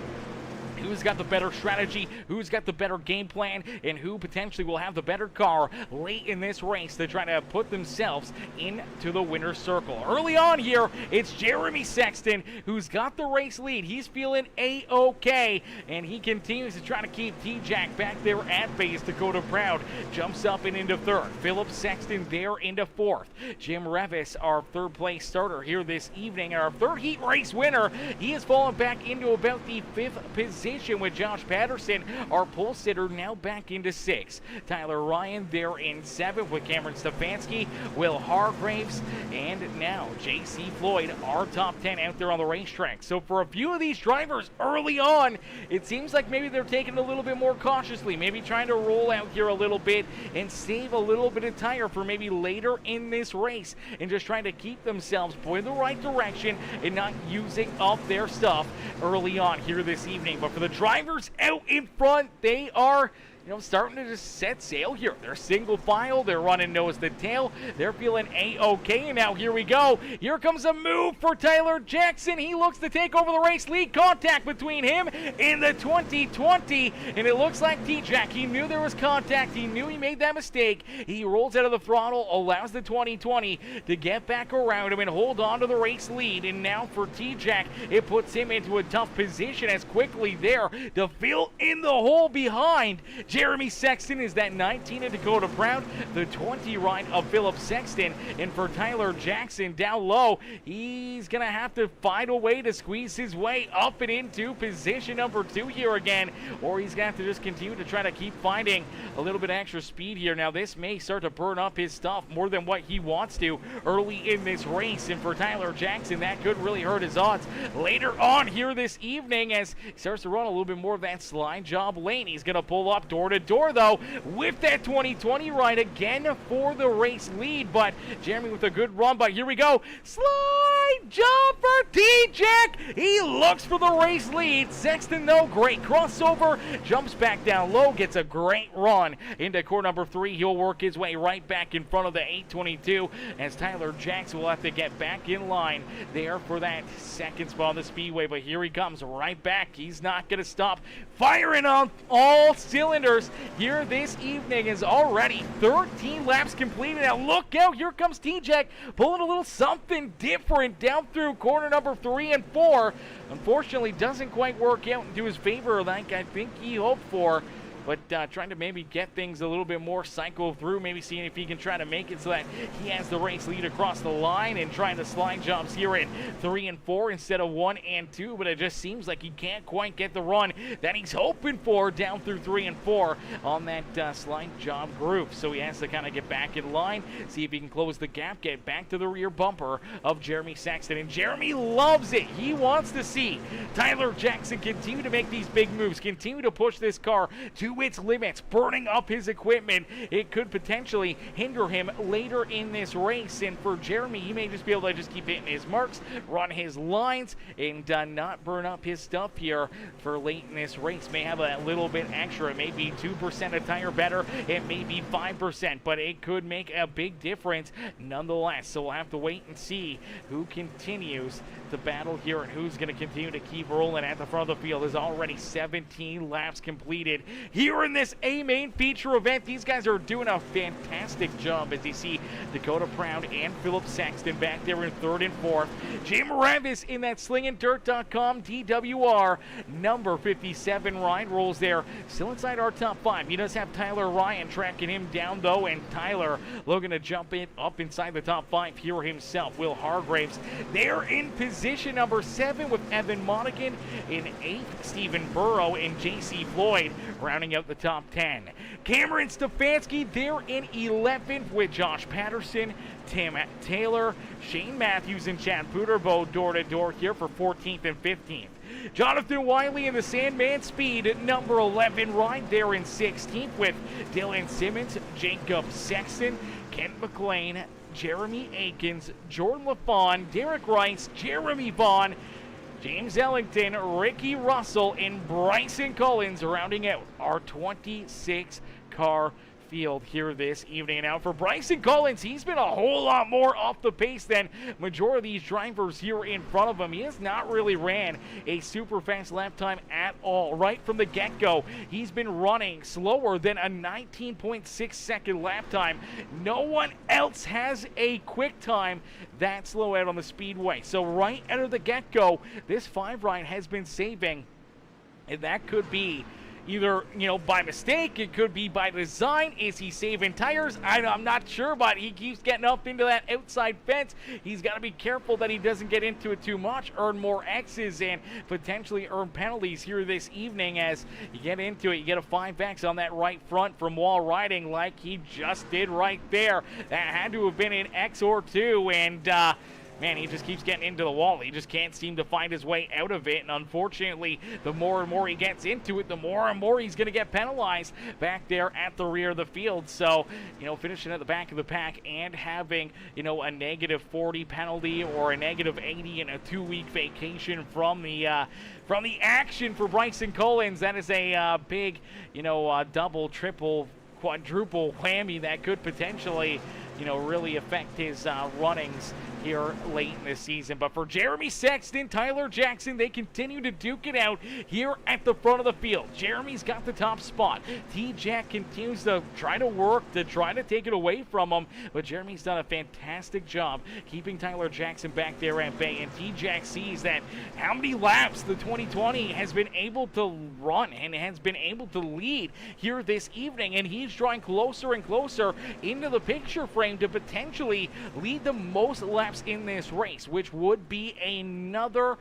who's got the better strategy, who's got the better game plan, and who potentially will have the better car late in this race to try to put themselves into the winner's circle. Early on here, it's Jeremy Sexton who's got the race lead. He's feeling A-OK, and he continues to try to keep T-Jack back there at base. Dakota Proud jumps up and into 3rd. Philip Sexton there into 4th. Jim Revis, our 3rd place starter here this evening, and our 3rd heat race winner, he has fallen back into about the 5th position position with Josh Patterson, our pole sitter, now back into 6th. Tyler Ryan there in 7th with Cameron Stefanski, Will Hargraves, and now JC Floyd, our top 10 out there on the racetrack. So for a few of these drivers early on, it seems like maybe they're taking it a little bit more cautiously, maybe trying to roll out here a little bit and save a little bit of tire for maybe later in this race, and just trying to keep themselves pointed in the right direction and not using up their stuff early on here this evening. But for the drivers out in front, they are starting to just set sail here. They're single file. They're running nose to tail. They're feeling A-okay. And now here we go. Here comes a move for Tyler Jackson. He looks to take over the race lead. Contact between him and the 2020. And it looks like T-Jack, he knew there was contact. He knew he made that mistake. He rolls out of the throttle, allows the 2020 to get back around him and hold on to the race lead. And now for T-Jack, it puts him into a tough position as quickly there to fill in the hole behind Jeremy Sexton is that 19 of Dakota Brown, the 20 ride of Philip Sexton. And for Tyler Jackson down low, he's going to have to find a way to squeeze his way up and into position number 2 here again, or he's going to have to just continue to try to keep finding a little bit extra speed here. Now this may start to burn up his stuff more than what he wants to early in this race, and for Tyler Jackson, that could really hurt his odds later on here this evening as he starts to run a little bit more of that slide job lane. He's going to pull up door to door though with that 2020 ride again for the race lead, but Jeremy with a good run. But here we go, slide jump for T-Jack. He looks for the race lead. Sexton though, great crossover, jumps back down low, gets a great run into corner number 3. He'll work his way right back in front of the 822 as Tyler Jackson will have to get back in line there for that second spot on the speedway. But here he comes right back. He's not going to stop firing on all cylinders here this evening. Is already 13 laps completed. Now look out, here comes T-Jack pulling a little something different down through corner number 3 and 4. Unfortunately, doesn't quite work out into his favor like I think he hoped for. But trying to maybe get things a little bit more cycle through, maybe seeing if he can try to make it so that he has the race lead across the line, and trying to slide jumps here in 3 and 4 instead of 1 and 2. But it just seems like he can't quite get the run that he's hoping for down through 3 and 4 on that slide job group. So he has to kind of get back in line, see if he can close the gap, get back to the rear bumper of Jeremy Sexton. And Jeremy loves it. He wants to see Tyler Jackson continue to make these big moves, continue to push this car to its limits, burning up his equipment. It could potentially hinder him later in this race. And for Jeremy, he may just be able to just keep hitting his marks, run his lines, and not burn up his stuff here for late in this race. May have a little bit extra. It may be 2% a tire better. It may be 5%, but it could make a big difference nonetheless. So we'll have to wait and see who continues the battle here and who's going to continue to keep rolling at the front of the field. There's already 17 laps completed here in this A-Main feature event. These guys are doing a fantastic job as you see Dakota Proud and Philip Sexton back there in 3rd and 4th. Jay Maravis in that slingingdirt.com DWR number 57 ride rolls there, still inside our top 5. He does have Tyler Ryan tracking him down though, and Tyler looking to jump it up inside the top 5 here himself. Will Hargraves there in position number 7 with Evan Monaghan in 8th. Stephen Burrow and JC Floyd rounding out the top 10. Cameron Stefanski there in 11th with Josh Patterson, Tim Taylor, Shane Matthews, and Chad Puderbo door to door here for 14th and 15th. Jonathan Wiley in the Sandman Speed number 11 ride there in 16th with Dylan Simmons, Jacob Sexton, Kent McLean, Jeremy Akins, Jordan LaFawn, Derek Rice, Jeremy Vaughn, James Ellington, Ricky Russell, and Bryson Collins rounding out our 26-car field here this evening. Now for Bryson Collins, he's been a whole lot more off the pace than majority of these drivers here in front of him. He has not really ran a super fast lap time at all. Right from the get-go, he's been running slower than a 19.6 second lap time. No one else has a quick time that slow out on the speedway. So right out of the get-go, this 5 ride has been saving, and that could be either, by mistake, it could be by design. Is he saving tires? I'm not sure, but he keeps getting up into that outside fence. He's got to be careful that he doesn't get into it too much, earn more X's, and potentially earn penalties here this evening. As you get into it, you get a 5X on that right front from wall riding like he just did right there. That had to have been an X or two, and man, he just keeps getting into the wall. He just can't seem to find his way out of it. And unfortunately, the more and more he gets into it, the more and more he's going to get penalized back there at the rear of the field. So, finishing at the back of the pack and having, a -40 penalty or a -80 and a 2-week vacation from the action for Bryson Collins, that is a big, double, triple, quadruple whammy that could potentially, really affect his runnings here late in the season. But for Jeremy Sexton, Tyler Jackson, they continue to duke it out here at the front of the field. Jeremy's got the top spot. T-Jack continues to try to work to try to take it away from him, but Jeremy's done a fantastic job keeping Tyler Jackson back there at bay. And T-Jack sees that how many laps the 2020 has been able to run and has been able to lead here this evening, and he's drawing closer and closer into the picture frame to potentially lead the most laps in this race, which would be another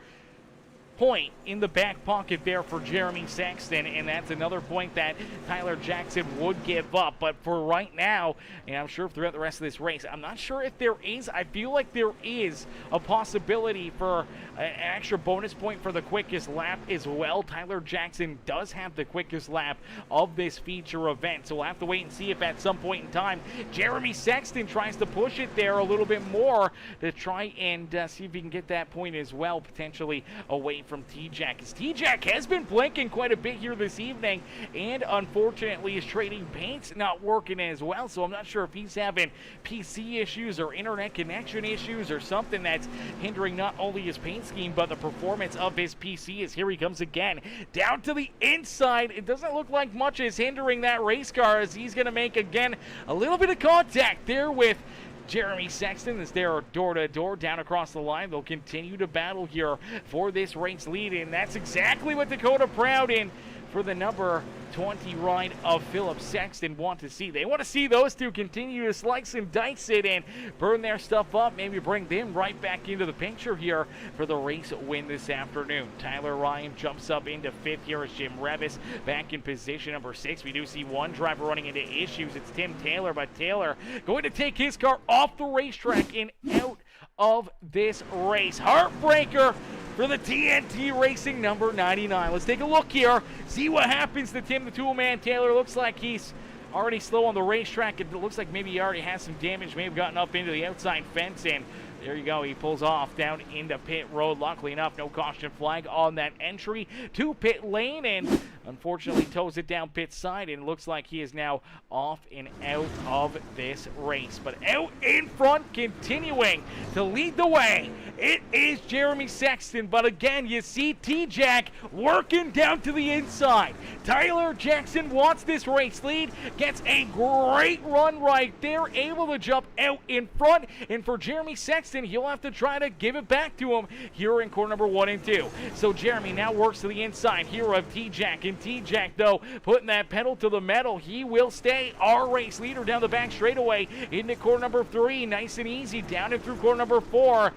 point in the back pocket there for Jeremy Sexton, and that's another point that Tyler Jackson would give up. But for right now, and I'm sure throughout the rest of this race, I'm not sure if there is, I feel like there is a possibility for an extra bonus point for the quickest lap as well. Tyler Jackson does have the quickest lap of this feature event, so we'll have to wait and see if at some point in time Jeremy Sexton tries to push it there a little bit more to try and see if he can get that point as well, potentially away from T-Jack. As T-Jack has been blinking quite a bit here this evening, and unfortunately his trading paint's not working as well, so I'm not sure if he's having PC issues or internet connection issues or something that's hindering not only his paint scheme but the performance of his PC. As here he comes again down to the inside. It doesn't look like much is hindering that race car, as he's going to make again a little bit of contact there with Jeremy Sexton as they're door-to-door down across the line. They'll continue to battle here for this race lead, and that's exactly what Dakota Proud in for the number 20 ride of Philip Sexton want to see. They want to see those two continue to slice and dice it and burn their stuff up, maybe bring them right back into the picture here for the race win this afternoon. Tyler Ryan jumps up into 5th here as Jim Revis back in position number 6. We do see one driver running into issues. It's Tim Taylor, but Taylor going to take his car off the racetrack and out of this race. Heartbreaker for the TNT Racing number 99. Let's take a look here, see what happens to Tim the Toolman Taylor. Looks like he's already slow on the racetrack. It looks like maybe he already has some damage, may have gotten up into the outside fence, and there you go. He pulls off down into pit road. Luckily enough, no caution flag on that entry to pit lane, and unfortunately toes it down pit side, and looks like he is now off and out of this race. But out in front, continuing to lead the way, it is Jeremy Sexton. But again, you see T-Jack working down to the inside. Tyler Jackson wants this race lead, gets a great run right there, able to jump out in front, and for Jeremy Sexton, he'll have to try to give it back to him here in corner number 1 and 2. So Jeremy now works to the inside here of T-Jack, and T-Jack, though, putting that pedal to the metal. He will stay our race leader down the back straightaway into corner number 3. Nice and easy down and through corner number 4.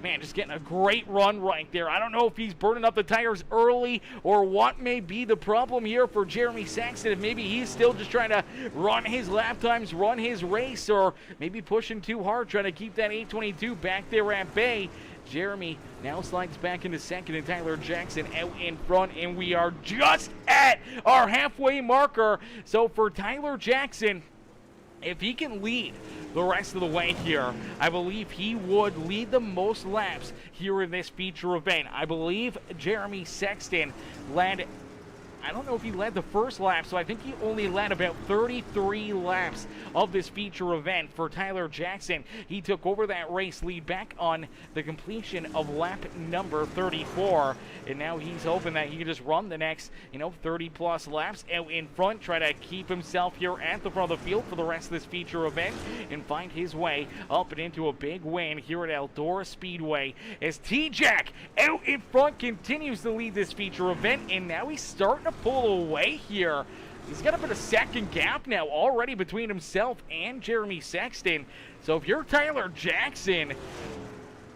Man, just getting a great run right there. I don't know if he's burning up the tires early or what may be the problem here for Jeremy Sexton. If maybe he's still just trying to run his lap times, run his race, or maybe pushing too hard, trying to keep that 822 back there at bay. Jeremy now slides back into second, and Tyler Jackson out in front, and we are just at our halfway marker. So for Tyler Jackson, if he can lead the rest of the way here, I believe he would lead the most laps here in this feature event. I believe Jeremy Sexton led, I don't know if he led the first lap, so I think he only led about 33 laps of this feature event. For Tyler Jackson, he took over that race lead back on the completion of lap number 34, and now he's hoping that he can just run the next 30 plus laps out in front, try to keep himself here at the front of the field for the rest of this feature event, and find his way up and into a big win here at Eldora Speedway, as T-Jack out in front continues to lead this feature event, and now he's starting starting to pull away here. He's got a bit of second gap now already between himself and Jeremy Sexton. So if you're Tyler Jackson,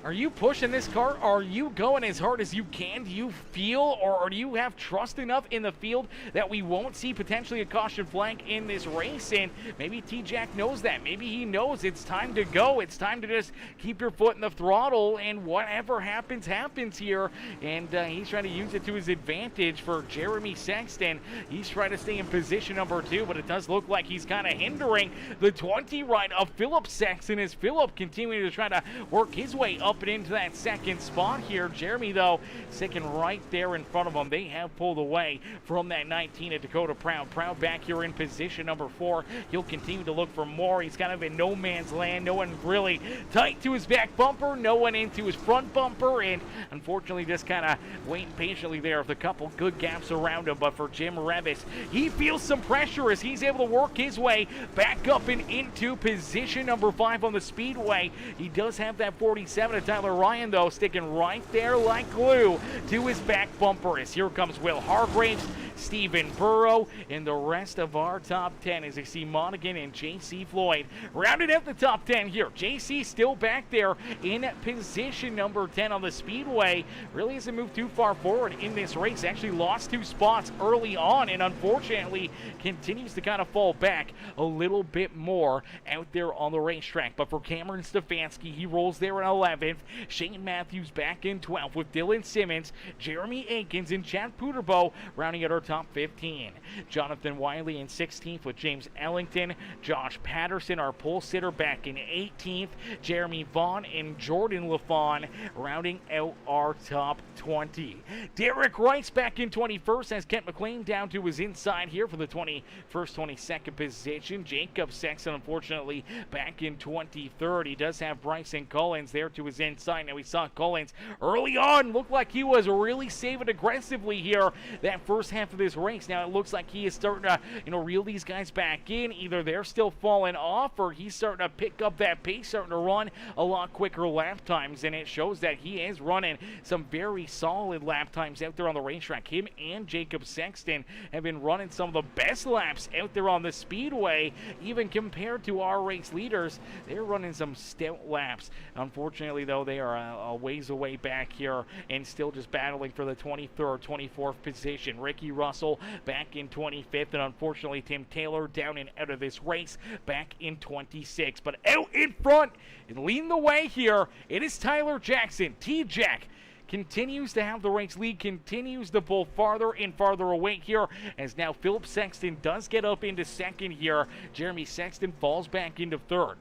are you pushing this car? Are you going as hard as you can? Do you feel, or do you have trust enough in the field that we won't see potentially a caution flag in this race? And maybe T-Jack knows that. Maybe he knows it's time to go. It's time to just keep your foot in the throttle, and whatever happens, happens here. And he's trying to use it to his advantage for Jeremy Sexton. He's trying to stay in position number 2, but it does look like he's kind of hindering the 20 ride of Philip Sexton as Philip continuing to try to work his way up and into that second spot here. Jeremy, though, sticking right there in front of him. They have pulled away from that 19 at Dakota Proud. Proud back here in position number 4. He'll continue to look for more. He's kind of in no man's land. No one really tight to his back bumper. No one into his front bumper. And unfortunately, just kind of waiting patiently there with a couple good gaps around him. But for Jim Revis, he feels some pressure as he's able to work his way back up and into position number 5 on the speedway. He does have that 47 Tyler Ryan, though, sticking right there like glue to his back bumper. As here comes Will Hargraves, Stephen Burrow, and the rest of our top 10 as I see Monaghan and J.C. Floyd rounded out the top 10 here. J.C. still back there in position number 10 on the speedway. Really hasn't moved too far forward in this race. Actually lost 2 spots early on and unfortunately continues to kind of fall back a little bit more out there on the racetrack. But for Cameron Stefanski, he rolls there in 11th. Shane Matthews back in 12th with Dylan Simmons, Jeremy Aikens, and Chad Puterbo rounding out our top 15. Jonathan Wiley in 16th with James Ellington. Josh Patterson, our pole sitter, back in 18th. Jeremy Vaughn and Jordan LaFawn rounding out our top 20. Derek Rice back in 21st as Kent McLean down to his inside here for the 21st, 22nd position. Jacob Sexton, unfortunately, back in 23rd. He does have Bryson Collins there to his inside. Now we saw Collins early on looked like he was really saving aggressively here that first half of this race. Now it looks like he is starting to reel these guys back in. Either they're still falling off or he's starting to pick up that pace, starting to run a lot quicker lap times, and it shows that he is running some very solid lap times out there on the racetrack. Him and Jacob Sexton have been running some of the best laps out there on the speedway, even compared to our race leaders. They're running some stout laps. Unfortunately, though, they are a ways away back here and still just battling for the 23rd, 24th position. Ricky Russell back in 25th, and unfortunately Tim Taylor down and out of this race back in 26th. But out in front and leading the way here, it is Tyler Jackson. T-Jack continues to have the race lead, continues to pull farther and farther away here, as now Philip Sexton does get up into second here. Jeremy Sexton falls back into third.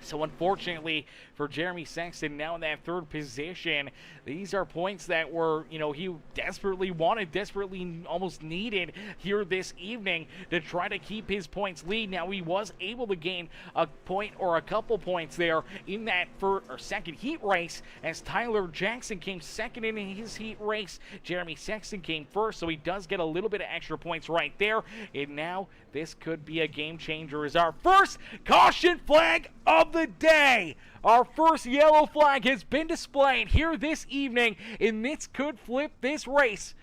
So unfortunately for Jeremy Sexton, now in that third position, these are points that were, he desperately wanted, desperately almost needed here this evening to try to keep his points lead. Now he was able to gain a point or a couple points there in that second heat race as Tyler Jackson came second in his heat race. Jeremy Sexton came first, so he does get a little bit of extra points right there. And now this could be a game changer as our first caution flag of the day. Our first yellow flag has been displayed here this evening, and this could flip this race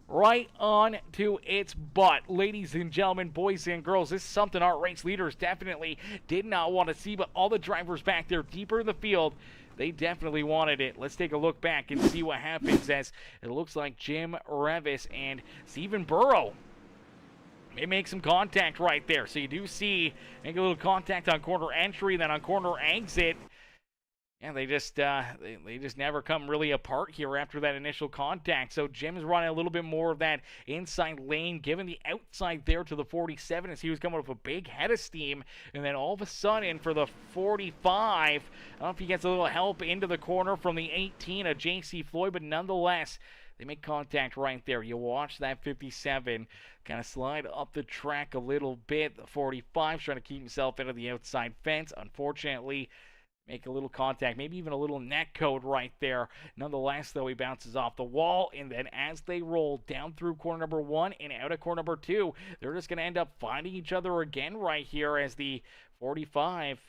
right on to its butt. Ladies and gentlemen, boys and girls, this is something our race leaders definitely did not want to see, but all the drivers back there deeper in the field, they definitely wanted it. Let's take a look back and see what happens as it looks like Jim Revis and Stephen Burrow may make some contact right there. So you do see, make a little contact on corner entry, then on corner exit. And they just never come really apart here after that initial contact. So Jim's running a little bit more of that inside lane, giving the outside there to the 47 as he was coming with a big head of steam. And then all of a sudden for the 45, I don't know if he gets a little help into the corner from the 18 of J.C. Floyd, but nonetheless, they make contact right there. You watch that 57 kind of slide up the track a little bit. The 45 trying to keep himself out of the outside fence. Unfortunately, make a little contact, maybe even a little neck code right there. Nonetheless, though, he bounces off the wall, and then as they roll down through corner number 1 and out of corner number 2, they're just going to end up finding each other again right here as the 45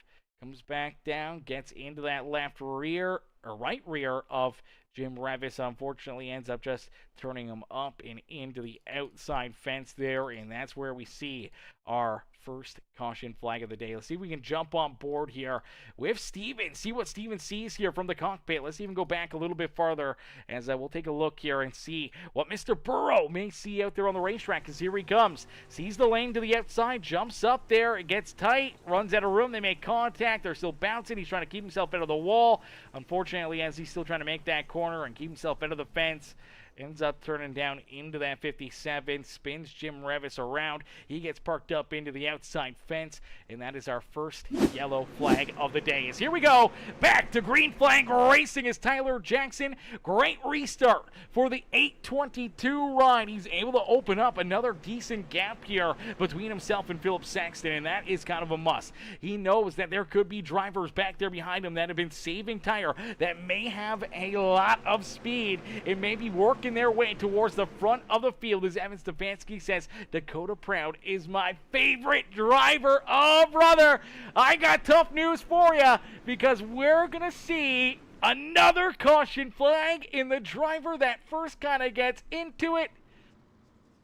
Comes back down, gets into that left rear, or right rear of Jim Revis. Unfortunately, ends up just turning him up and into the outside fence there, and that's where we see our first caution flag of the day. Let's see if we can jump on board here with Steven, see what Steven sees here from the cockpit. Let's even go back a little bit farther as we'll take a look here and see what Mr. Burrow may see out there on the racetrack, because here he comes. Sees the lane to the outside, jumps up there, it gets tight, runs out of room, they make contact, they're still bouncing, he's trying to keep himself out of the wall. Unfortunately, as he's still trying to make that corner and keep himself out of the fence, ends up turning down into that 57, spins Jim Revis around. He gets parked up into the outside fence, and that is our first yellow flag of the day. As here we go, back to green flag racing as Tyler Jackson. Great restart for the 8:22 ride. He's able to open up another decent gap here between himself and Philip Sexton, and that is kind of a must. He knows that there could be drivers back there behind him that have been saving tire, that may have a lot of speed and may be working their way towards the front of the field. As Evan Stefanski says, Dakota Proud is my favorite driver. Oh, brother, I got tough news for you, because we're going to see another caution flag, and the driver that first kind of gets into it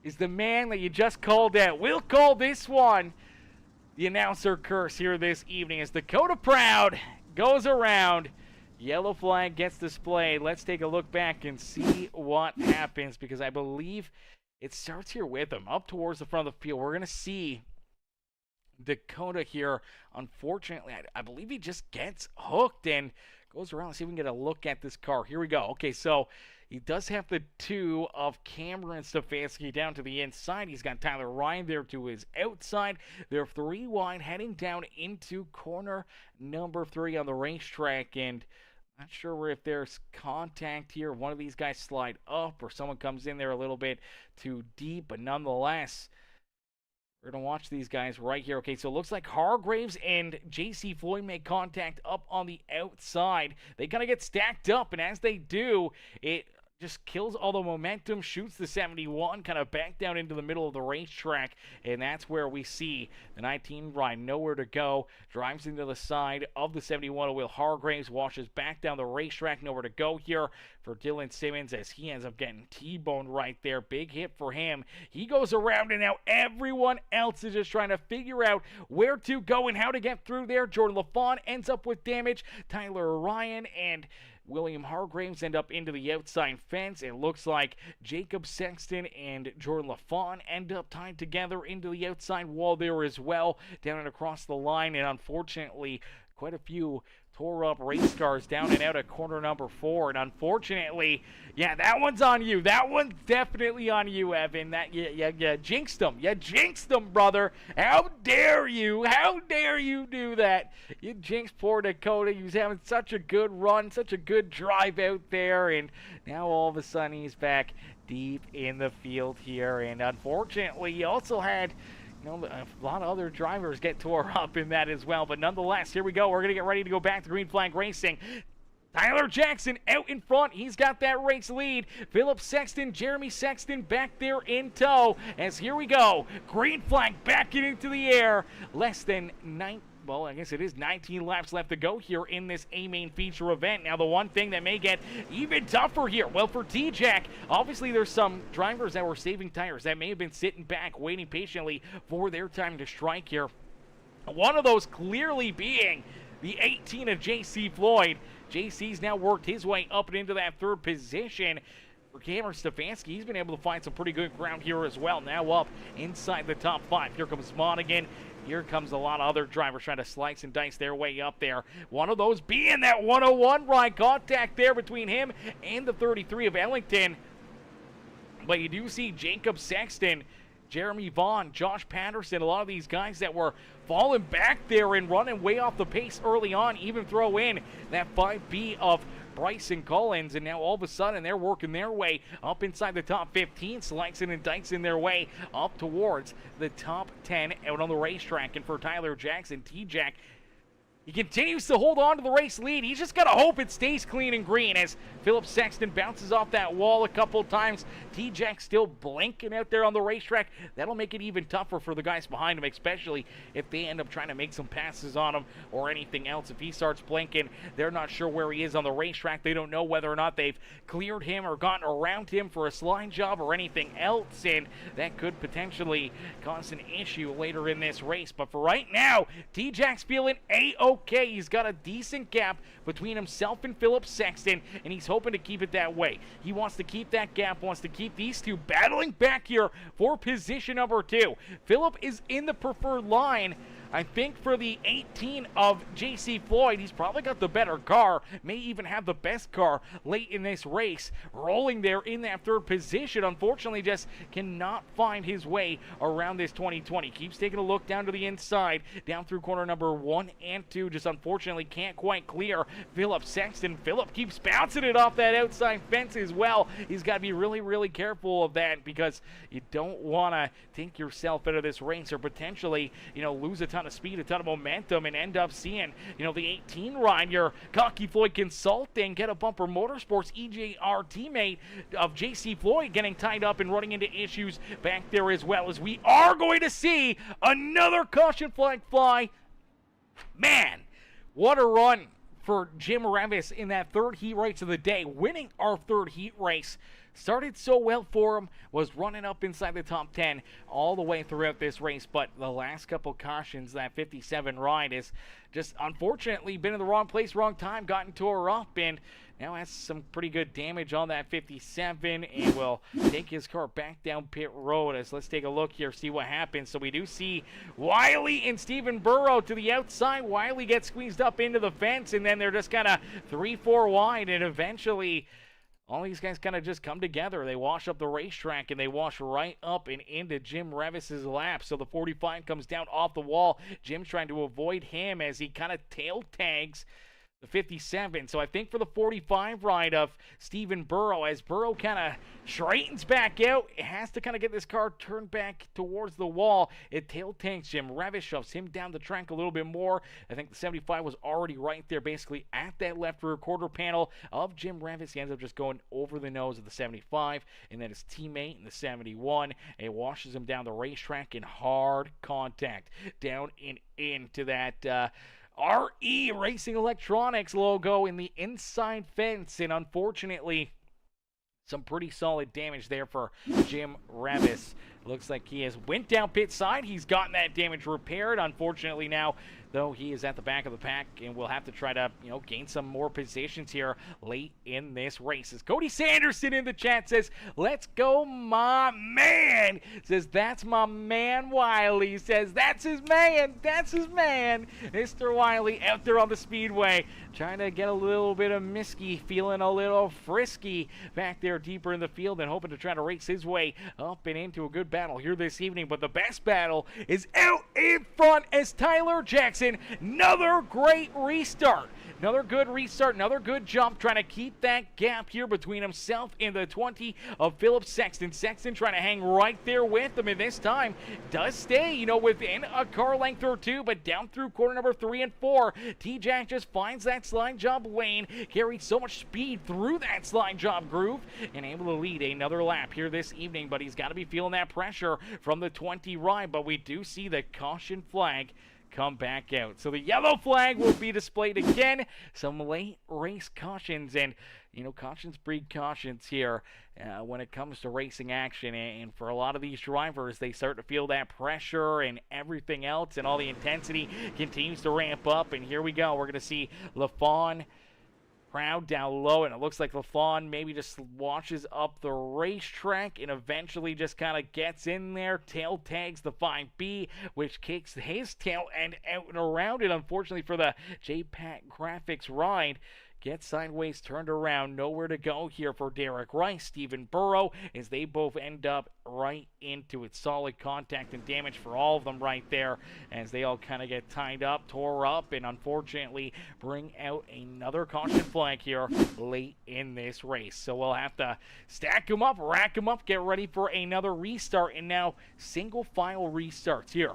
is the man that you just called out. We'll call this one the announcer curse here this evening as Dakota Proud goes around. Yellow flag gets displayed. Let's take a look back and see what happens, because I believe it starts here with him up towards the front of the field. We're going to see Dakota here. Unfortunately, I believe he just gets hooked and goes around. Let's see if we can get a look at this car. Here we go. Okay, so he does have the two of Cameron Stefanski down to the inside. He's got Tyler Ryan there to his outside. They're 3 wide heading down into corner number 3 on the racetrack, and not sure if there's contact here. One of these guys slide up or someone comes in there a little bit too deep, but nonetheless, we're going to watch these guys right here. Okay, so it looks like Hargraves and J.C. Floyd make contact up on the outside. They kind of get stacked up, and as they do, it just kills all the momentum, shoots the 71 kind of back down into the middle of the racetrack, and that's where we see the 19 ride nowhere to go, drives into the side of the 71. Will Hargraves washes back down the racetrack, nowhere to go here for Dylan Simmons as he ends up getting T-boned right there. Big hit for him. He goes around, and now everyone else is just trying to figure out where to go and how to get through there. Jordan LaFawn ends up with damage. Tyler Ryan and William Hargraves end up into the outside fence. It looks like Jacob Sexton and Jordan LaFawn end up tied together into the outside wall there as well, down and across the line, and unfortunately, quite a few tore up race cars down and out at corner number 4, and unfortunately, yeah, that one's on you. That one's definitely on you, Evan. That you jinxed them. You jinxed them, brother. How dare you? How dare you do that? You jinxed poor Dakota. He was having such a good run, such a good drive out there, and now all of a sudden he's back deep in the field here, and unfortunately, he also had a lot of other drivers get tore up in that as well. But nonetheless, here we go. We're going to get ready to go back to green flag racing. Tyler Jackson out in front. He's got that race lead. Philip Sexton, Jeremy Sexton back there in tow. As here we go. Green flag back into the air. Less than 19 laps left to go here in this A-Main feature event. Now, the one thing that may get even tougher here, well, for T-Jack, obviously there's some drivers that were saving tires that may have been sitting back, waiting patiently for their time to strike here. One of those clearly being the 18 of J.C. Floyd. J.C.'s now worked his way up and into that 3rd position. For Cameron Stefanski, he's been able to find some pretty good ground here as well. Now up inside the top 5. Here comes Monaghan. Here comes a lot of other drivers trying to slice and dice their way up there. One of those being that 101 ride, contact there between him and the 33 of Ellington. But you do see Jacob Sexton, Jeremy Vaughn, Josh Patterson, a lot of these guys that were falling back there and running way off the pace early on, even throw in that 5B of Bryson Collins, and now all of a sudden they're working their way up inside the top 15, slicing and dicing their way up towards the top 10 out on the racetrack. And for Tyler Jackson, T-Jack, He continues to hold on to the race lead. He's just got to hope it stays clean and green as Philip Sexton bounces off that wall a couple of times. T-Jack still blinking out there on the racetrack. That'll make it even tougher for the guys behind him, especially if they end up trying to make some passes on him or anything else. If he starts blinking, they're not sure where he is on the racetrack. They don't know whether or not they've cleared him or gotten around him for a slide job or anything else, and that could potentially cause an issue later in this race. But for right now, T-Jack's feeling A-OK. He's got a decent gap between himself and Philip Sexton, and he's hoping to keep it that way. He wants to keep that gap, wants to keep these two battling back here for position number 2. Philip is in the preferred line. I think for the 18 of J.C. Floyd, he's probably got the better car, may even have the best car late in this race. Rolling there in that third position, unfortunately just cannot find his way around this 2020. Keeps taking a look down to the inside, down through corner number 1 and 2, just unfortunately can't quite clear Philip Sexton. Philip keeps bouncing it off that outside fence as well. He's got to be really, really careful of that because you don't want to take yourself out of this race or potentially, lose a ton of speed, a ton of momentum, and end up seeing, the 18 ride, your Cocky Floyd Consulting, Get a Bumper Motorsports EJR teammate of JC Floyd getting tied up and running into issues back there as well, as we are going to see another caution flag fly. Man, what a run for Jim Revis in that third heat race of the day, winning our third heat race. Started so well for him, was running up inside the top 10 all the way throughout this race, but the last couple cautions, that 57 ride has just unfortunately been in the wrong place, wrong time, gotten tore up, and now has some pretty good damage on that 57, and will take his car back down pit road. As let's take a look here, see what happens. So we do see Wiley and Stephen Burrow to the outside. Wiley gets squeezed up into the fence, and then they're just kind of 3-4 wide, and eventually all these guys kind of just come together. They wash up the racetrack, and they wash right up and into Jim Revis's lap. So the 45 comes down off the wall. Jim's trying to avoid him as he kind of tail tags the 57. So I think for the 45 ride of Stephen Burrow, as Burrow kind of straightens back out, it has to kind of get this car turned back towards the wall. It tail tanks Jim. Revis shoves him down the track a little bit more. I think the 75 was already right there, basically at that left rear quarter panel of Jim Revis. He ends up just going over the nose of the 75, and then his teammate in the 71. It washes him down the racetrack in hard contact down and into that RE Racing Electronics logo in the inside fence, and unfortunately some pretty solid damage there for Jim Revis. Looks like he has went down pit side. He's gotten that damage repaired. Unfortunately now, though, he is at the back of the pack and will have to try to, gain some more positions here late in this race. As Cody Sanderson in the chat says, let's go, my man. Says, that's my man, Wiley. Says, that's his man. That's his man. Mr. Wiley out there on the speedway, trying to get a little bit of misky, feeling a little frisky back there deeper in the field and hoping to try to race his way up and into a good battle here this evening. But the best battle is out in front as Tyler Jackson, another great restart. Another good restart, another good jump, trying to keep that gap here between himself and the 20 of Philip Sexton. Sexton trying to hang right there with him, and this time does stay, within a car length or two, but down through corner number 3 and 4. T-Jack just finds that slide job lane, carried so much speed through that slide job groove, and able to lead another lap here this evening, but he's got to be feeling that pressure from the 20 ride, but we do see the caution flag come back out. So the yellow flag will be displayed again. Some late race cautions, and cautions breed cautions here when it comes to racing action, and for a lot of these drivers, they start to feel that pressure and everything else, and all the intensity continues to ramp up. And here we go, we're going to see LaFawn crowd down low, and it looks like LaFawn maybe just washes up the racetrack and eventually just kind of gets in there, tail tags the 5B, which kicks his tail end out and around it. Unfortunately for the JPAC Graphics ride, gets sideways, turned around, nowhere to go here for Derek Rice, Stephen Burrow, as they both end up right into it. Solid contact and damage for all of them right there, as they all kind of get tied up, tore up, and unfortunately bring out another caution flag here late in this race. So we'll have to stack them up, rack them up, get ready for another restart, and now single file restarts here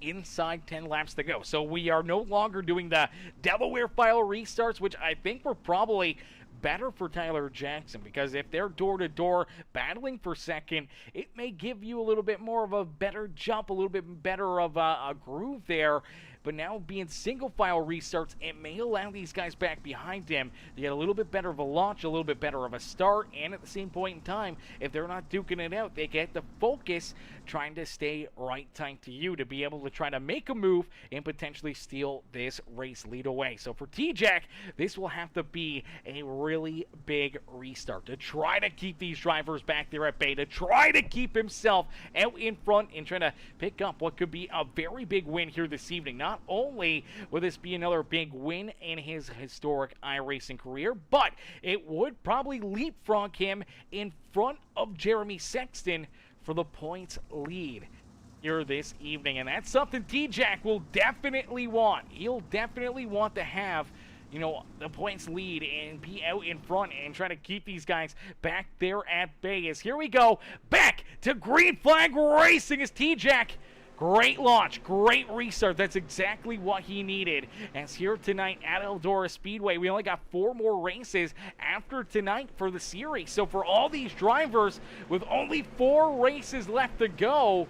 inside 10 laps to go. So we are no longer doing the Delaware file restarts, which I think were probably better for Tyler Jackson, because if they're door-to-door battling for second, it may give you a little bit more of a better jump, a little bit better of a groove there. But now being single file restarts, it may allow these guys back behind him to get a little bit better of a launch, a little bit better of a start, and at the same point in time, if they're not duking it out, they get the focus trying to stay right tight to you to be able to try to make a move and potentially steal this race lead away. So for T-Jack, this will have to be a really big restart to try to keep these drivers back there at bay, to try to keep himself out in front and trying to pick up what could be a very big win here this evening. Not only will this be another big win in his historic iRacing career, but it would probably leapfrog him in front of Jeremy Sexton for the points lead here this evening. And that's something T-Jack will definitely want. He'll definitely want to have, you know, the points lead and be out in front and try to keep these guys back there at bay. As here we go, back to green flag racing as T-Jack. Great launch, great restart. That's exactly what he needed. As here tonight at Eldora Speedway, we only got 4 more races after tonight for the series. So for all these drivers, with only 4 races left to go,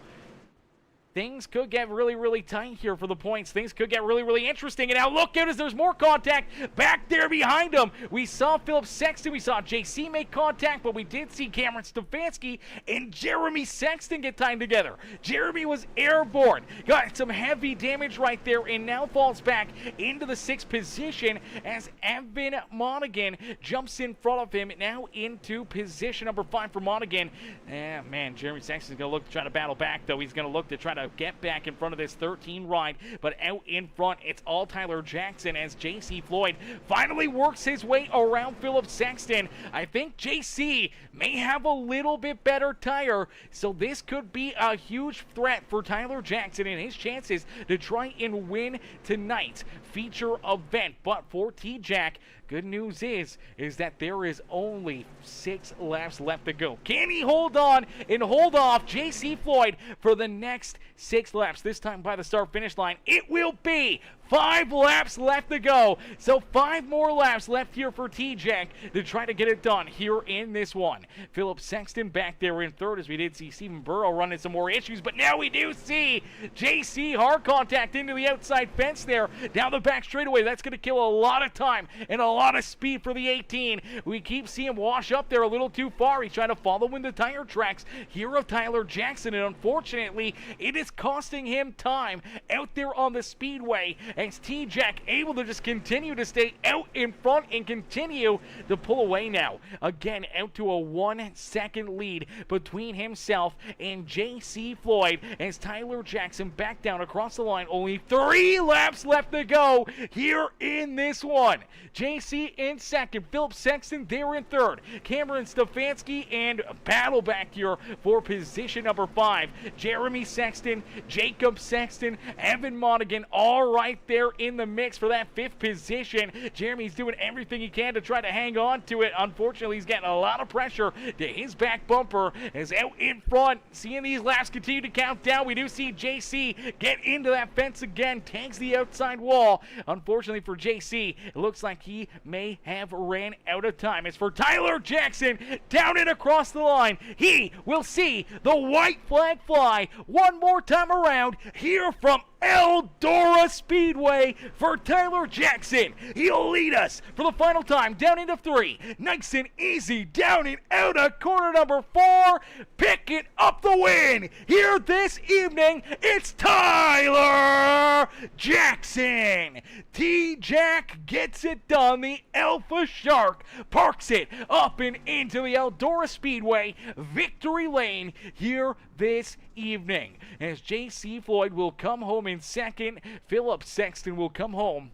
things could get really, really tight here for the points. Things could get really, really interesting. And now look out as there's more contact back there behind him. We saw Philip Sexton. We saw JC make contact, but we did see Cameron Stefanski and Jeremy Sexton get tied together. Jeremy was airborne, got some heavy damage right there, and now falls back into the 6th position as Evan Monaghan jumps in front of him, now into position number 5 for Monaghan. Man, Jeremy Sexton's going to look to try to battle back, though. He's going to look to try to get back in front of this 13 ride, but out in front, it's all Tyler Jackson as JC Floyd finally works his way around Philip Sexton. I think JC may have a little bit better tire, so this could be a huge threat for Tyler Jackson and his chances to try and win tonight's feature event. But for T-Jack, good news is that there is only 6 laps left to go. Can he hold on and hold off JC Floyd for the next 6 laps? This time by the start-finish line, it will be 5 laps left to go. So 5 more laps left here for T-Jack to try to get it done here in this one. Philip Sexton back there in 3rd, as we did see Stephen Burrow running some more issues, but now we do see JC hard contact into the outside fence there down the back straightaway. That's going to kill a lot of time and a lot of speed for the 18. We keep seeing him wash up there a little too far. He's trying to follow in the tire tracks here of Tyler Jackson, and unfortunately it is costing him time out there on the speedway, as T-Jack able to just continue to stay out in front and continue to pull away now. Again, out to a 1-second lead between himself and JC Floyd, as Tyler Jackson back down across the line. Only 3 laps left to go here in this one. JC in 2nd, Philip Sexton there in 3rd, Cameron Stefanski and battle back here for position number 5. Jeremy Sexton, Jacob Sexton, Evan Monaghan, all right there in the mix for that 5th position. Jeremy's doing everything he can to try to hang on to it. Unfortunately, he's getting a lot of pressure to his back bumper, as out in front, seeing these laps continue to count down. We do see JC get into that fence again, tags the outside wall. Unfortunately for JC, it looks like he may have ran out of time. As for Tyler Jackson, down and across the line, he will see the white flag fly one more time around here from Eldora Speedway for Tyler Jackson. He'll lead us for the final time down into 3. Nice and easy down and out of corner number 4. Picking up the win here this evening. It's Tyler Jackson. T-Jack gets it done. The Alpha Shark parks it up and into the Eldora Speedway victory lane here this evening, as JC Floyd will come home in 2nd. Philip Sexton will come home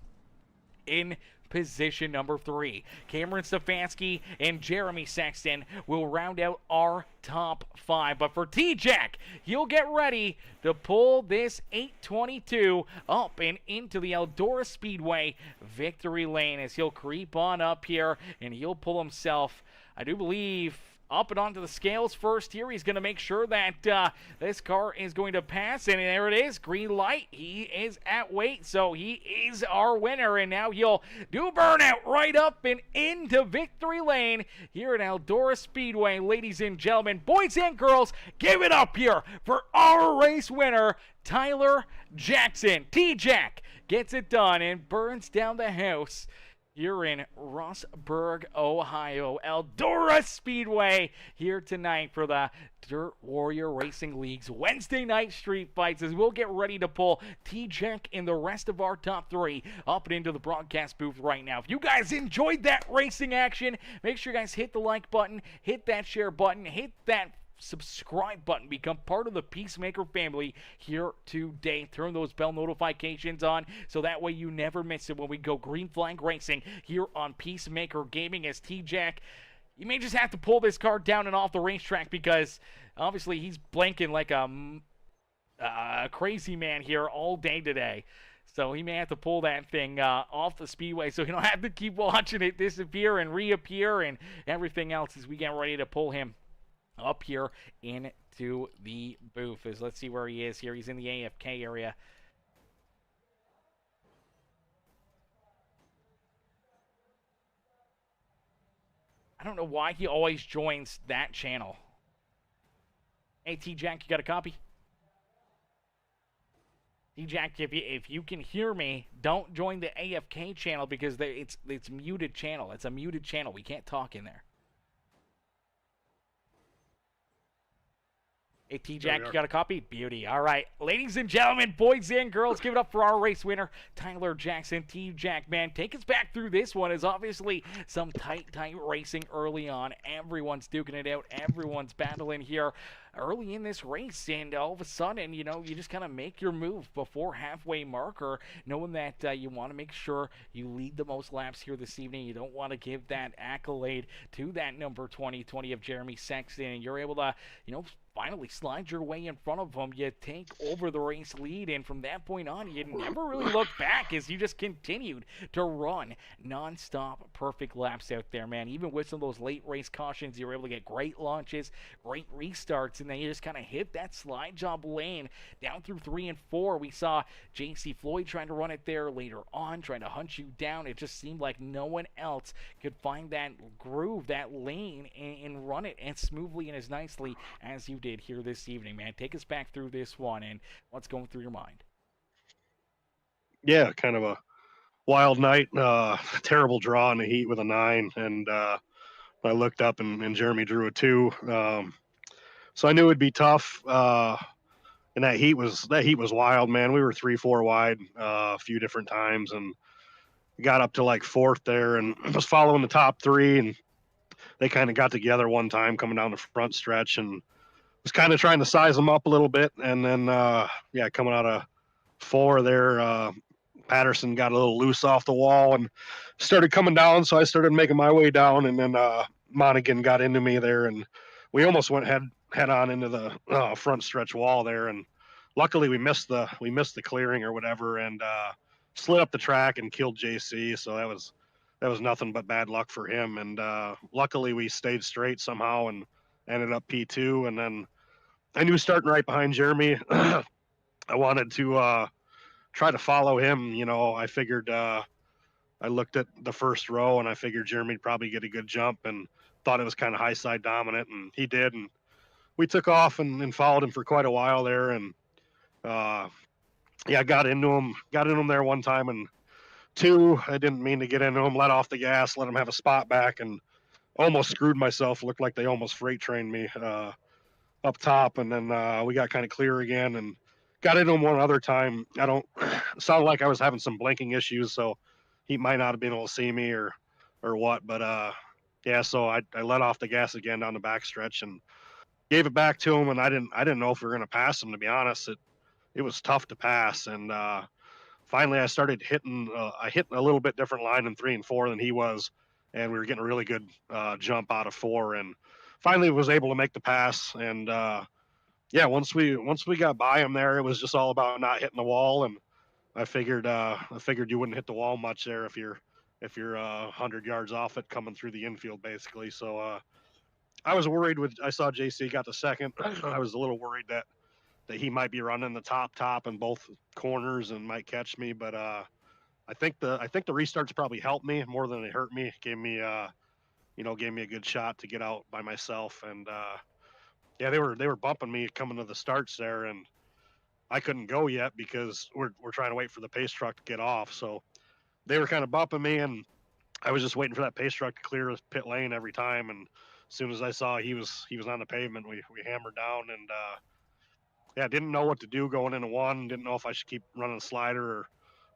in position number 3. Cameron Stefanski and Jeremy Sexton will round out our top 5. But for T-Jack, he'll get ready to pull this 822 up and into the Eldora Speedway victory lane, as he'll creep on up here and he'll pull himself, I do believe, up and onto the scales first here. He's going to make sure that this car is going to pass, and there it is, green light. He is at weight, so he is our winner, and now he'll do a burnout right up and into victory lane here at Eldora Speedway. Ladies and gentlemen, boys and girls, give it up here for our race winner, Tyler Jackson. T-Jack gets it done and burns down the house here in Rossburg, Ohio. Eldora Speedway here tonight for the Dirt Warrior Racing League's Wednesday night street fights, as we'll get ready to pull T-Jack and the rest of our top three up and into the broadcast booth right now. If you guys enjoyed that racing action, make sure you guys hit the like button, hit that share button, hit that subscribe button, become part of the PeaceMaker family here today. Turn those bell notifications on so that way you never miss it when we go green flag racing here on PeaceMaker Gaming. As T-Jack, you may just have to pull this car down and off the racetrack because obviously he's blanking like a crazy man here all day today. So he may have to pull that thing off the speedway so you don't have to keep watching it disappear and reappear and everything else as we get ready to pull him up here into the booth. Let's see where he is here. He's in the AFK area. I don't know why he always joins that channel. Hey, T-Jack, you got a copy? T-Jack, if you can hear me, don't join the AFK channel because it's muted channel. It's a muted channel. We can't talk in there. Hey, T-Jack, you got a copy? Beauty. All right. Ladies and gentlemen, boys and girls, give it up for our race winner, Tyler Jackson. T-Jack, man, take us back through this one. Is obviously some tight racing early on. Everyone's duking it out. Everyone's battling here early in this race, and all of a sudden, you know, you just kind of make your move before halfway marker, knowing that you want to make sure you lead the most laps here this evening. You don't want to give that accolade to that number 20 of Jeremy Sexton, and you're able to, you know, finally slide your way in front of him. You take over the race lead, and from that point on, you never really looked back as you just continued to run non-stop perfect laps out there, man. Even with some of those late race cautions, you were able to get great launches, great restarts, and then you just kind of hit that slide job lane down through 3 and 4. We saw JC Floyd trying to run it there later on, trying to hunt you down. It just seemed like no one else could find that groove, that lane, and run it as smoothly and as nicely as you did here this evening, man. Take us back through this one and what's going through your mind. Yeah, kind of a wild night. Terrible draw in the heat with a 9, and I looked up and Jeremy drew a 2. So I knew it'd be tough. And that heat was wild, man. We were 3-4 wide a few different times, and got up to like 4th there, and was following the top 3, and they kind of got together one time coming down the front stretch, and was kind of trying to size them up a little bit. And then coming out of 4 there, Patterson got a little loose off the wall and started coming down, so I started making my way down, and then Monaghan got into me there, and we almost went head on into the front stretch wall there, and luckily we missed the clearing or whatever, and slid up the track and killed JC. So that was nothing but bad luck for him, and luckily we stayed straight somehow and ended up P2. And then I knew starting right behind Jeremy, I wanted to try to follow him. You know, I figured I looked at the first row and I figured Jeremy'd probably get a good jump, and thought it was kind of high side dominant, and he did, and we took off and followed him for quite a while there. And got into him there one time, and 2, I didn't mean to get into him, let off the gas, let him have a spot back, and almost screwed myself. Looked like they almost freight trained me up top. And then we got kind of clear again and got into him one other time. Sounded like I was having some blinking issues, so he might not have been able to see me or what, but so I let off the gas again down the back stretch and gave it back to him, and I didn't know if we were going to pass him, to be honest. It was tough to pass, and finally I started hitting I hit a little bit different line in 3 and 4 than he was, and we were getting a really good jump out of 4, and finally was able to make the pass. And once we got by him there, it was just all about not hitting the wall, and I figured you wouldn't hit the wall much there if you're 100 yards off it coming through the infield, basically. So I was worried I saw JC got the second. I was a little worried that he might be running the top in both corners and might catch me, but I think the restarts probably helped me more than they hurt me. Gave me gave me a good shot to get out by myself, and yeah, they were bumping me coming to the starts there, and I couldn't go yet because we're trying to wait for the pace truck to get off. So they were kind of bumping me, and I was just waiting for that pace truck to clear the pit lane every time. And as soon as I saw he was on the pavement, we hammered down, and yeah, didn't know what to do going into one. Didn't know if I should keep running a slider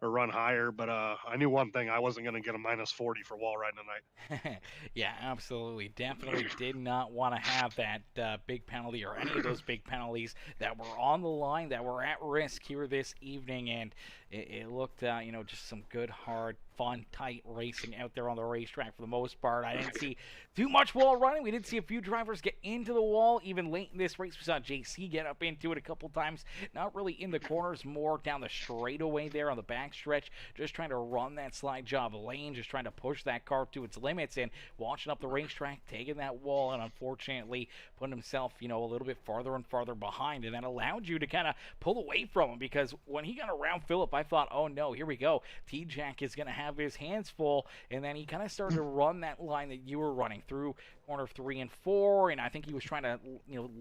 or run higher. But I knew one thing: I wasn't going to get a -40 for wall riding tonight. Yeah, absolutely. Definitely did not want to have that big penalty or any of those big penalties that were on the line, that were at risk here this evening. And it looked, just some good, hard, fun, tight racing out there on the racetrack for the most part. I didn't see too much wall running. We did see a few drivers get into the wall even late in this race. We saw JC get up into it a couple times. Not really in the corners, more down the straightaway there on the backstretch, just trying to run that slide job lane, just trying to push that car to its limits, and watching up the racetrack, taking that wall, and unfortunately putting himself, a little bit farther and farther behind, and that allowed you to kind of pull away from him, because when he got around Phillip, I thought, oh no, here we go. T-Jack is going to have his hands full, and then he kind of started to run that line that you were running through corner 3 and 4, and I think he was trying to,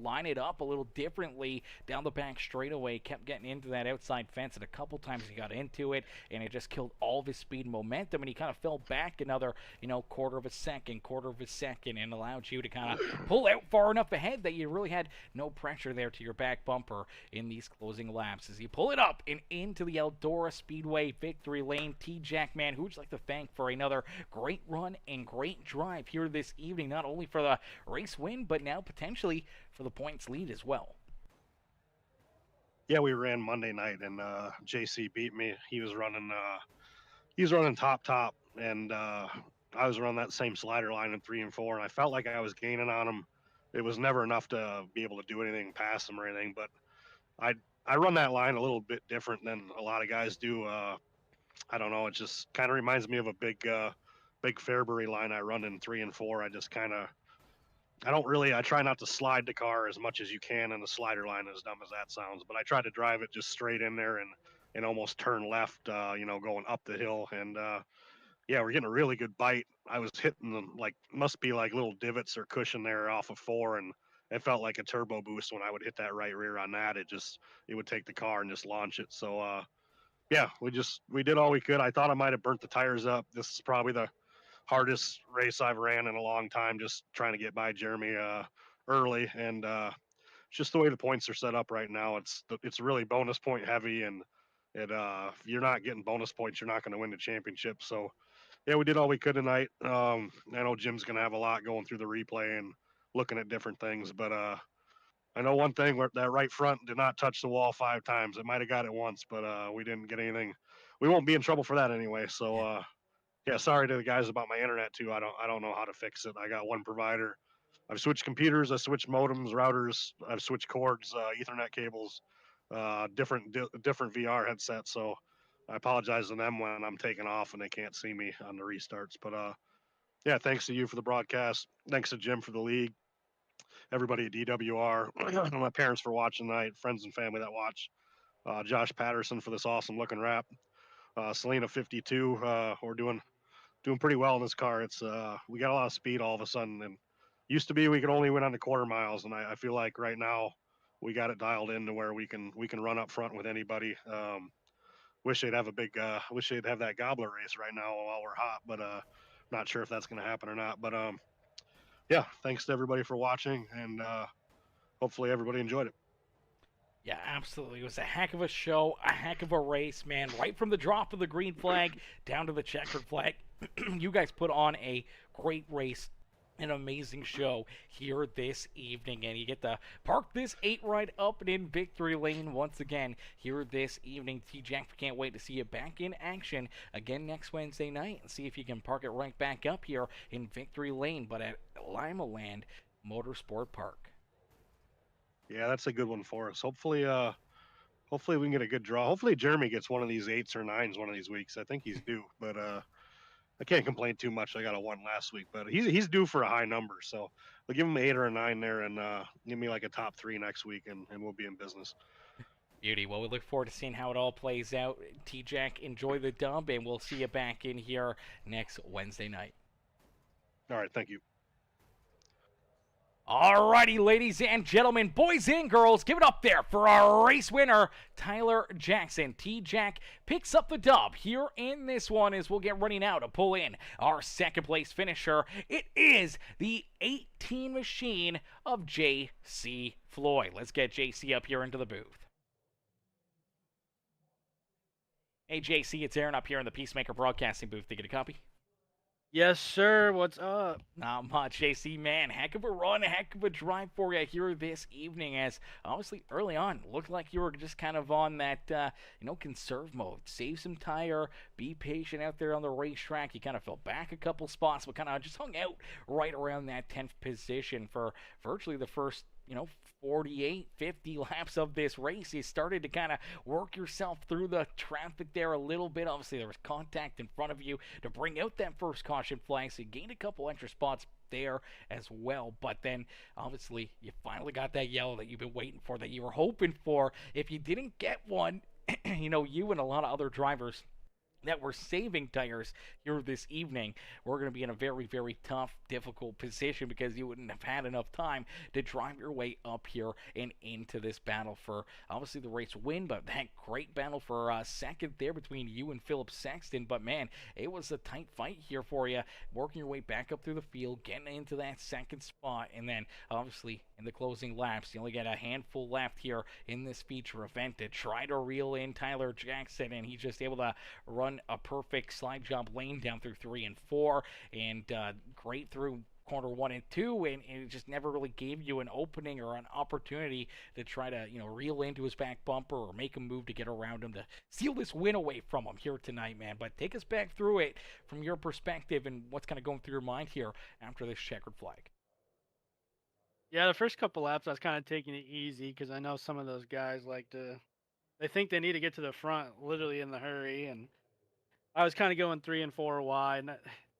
line it up a little differently down the back straightaway, kept getting into that outside fence, and a couple times he got into it, and it just killed all of his speed and momentum, and he kind of fell back another, quarter of a second, and allowed you to kind of pull out far enough ahead that you really had no pressure there to your back bumper in these closing laps. As you pull it up and into the Eldora Speedway victory lane, T-Jack, man, who would you like to thank for another great run and great drive here this evening, not only for the race win, but now potentially for the points lead as well? Yeah, we ran Monday night, and JC beat me. He was running top, and I was running that same slider line in 3 and 4, and I felt like I was gaining on him. It was never enough to be able to do anything past him or anything, but I run that line a little bit different than a lot of guys do. I don't know. It just kind of reminds me of a big Fairbury line I run in 3 and 4. I try not to slide the car as much as you can in the slider line, as dumb as that sounds, but I try to drive it just straight in there and almost turn left, going up the hill. And yeah, we're getting a really good bite. I was hitting them must be like little divots or cushion there off of 4, and it felt like a turbo boost when I would hit that right rear on that. It would take the car and just launch it. So yeah, we did all we could. I thought I might have burnt the tires up. This is probably the hardest race I've ran in a long time, just trying to get by Jeremy early. And just the way the points are set up right now, it's really bonus point heavy, and if you're not getting bonus points, you're not going to win the championship. So yeah, we did all we could tonight. I know Jim's going to have a lot going through the replay and looking at different things, but I know one thing: where that right front did not touch the wall 5 times. It might have got it once, but we didn't get anything. We won't be in trouble for that anyway. So yeah, sorry to the guys about my internet too. I don't know how to fix it. I got one provider. I've switched computers, I switched modems, routers, I've switched cords, Ethernet cables, different VR headsets. So I apologize to them when I'm taking off and they can't see me on the restarts. But yeah, thanks to you for the broadcast. Thanks to Jim for the league. Everybody at DWR, my parents for watching tonight, friends and family that watch. Josh Patterson for this awesome looking wrap. Selena 52, we're doing pretty well in this car. It's we got a lot of speed all of a sudden, and used to be we could only win on the quarter miles, and I feel like right now we got it dialed in to where we can run up front with anybody. Wish they'd have that gobbler race right now while we're hot, but not sure if that's going to happen or not. But yeah, thanks to everybody for watching, and hopefully everybody enjoyed it. Yeah, absolutely. It was a heck of a show, a heck of a race, man. Right from the drop of the green flag down to the checkered flag. You guys put on a great race, an amazing show here this evening, and you get to park this 8 right up and in victory lane once again here this evening. T-Jack, can't wait to see you back in action again next Wednesday night and see if you can park it right back up here in victory lane, but at Lima Land Motorsport Park. Yeah, that's a good one for us. Hopefully we can get a good draw. Hopefully Jeremy gets one of these 8s or 9s one of these weeks. I think he's due, but I can't complain too much. I got a 1 last week, but he's due for a high number. So I'll give him an 8 or a 9 there, and give me like a top 3 next week, and we'll be in business. Beauty. Well, we look forward to seeing how it all plays out. T-Jack, enjoy the dub, and we'll see you back in here next Wednesday night. All right, thank you. Alrighty, ladies and gentlemen, boys and girls, give it up there for our race winner, Tyler Jackson. T-Jack picks up the dub here in this one as we'll get running out to pull in our second place finisher. It is the 18 machine of JC Floyd. Let's get JC up here into the booth. Hey, JC, it's Aaron up here in the PeaceMaker Broadcasting booth. Did you get a copy? Yes, sir. What's up? Not much, JC, man. Heck of a run, heck of a drive for you here this evening, as obviously early on looked like you were just kind of on that, conserve mode. Save some tire, be patient out there on the racetrack. You kind of fell back a couple spots, but kind of just hung out right around that 10th position for virtually the first 48, 50 laps of this race. You started to kind of work yourself through the traffic there a little bit. Obviously, there was contact in front of you to bring out that first caution flag, so you gained a couple extra spots there as well. But then, obviously, you finally got that yellow that you've been waiting for, that you were hoping for. If you didn't get one, you and a lot of other drivers that we're saving tires here this evening, we're going to be in a very, very tough, difficult position because you wouldn't have had enough time to drive your way up here and into this battle for, obviously, the race win, but that great battle for second there between you and Philip Sexton. But, man, it was a tight fight here for you, working your way back up through the field, getting into that second spot, and then, obviously, in the closing laps, you only got a handful left here in this feature event to try to reel in Tyler Jackson, and he's just able to run a perfect slide jump lane down through 3 and 4, and great through corner 1 and 2, and it just never really gave you an opening or an opportunity to try to reel into his back bumper or make a move to get around him to steal this win away from him here tonight, man. But take us back through it from your perspective and what's kind of going through your mind here after this checkered flag. Yeah, the first couple laps I was kind of taking it easy because I know some of those guys they think they need to get to the front literally in the hurry, and I was kind of going 3 and 4 wide, and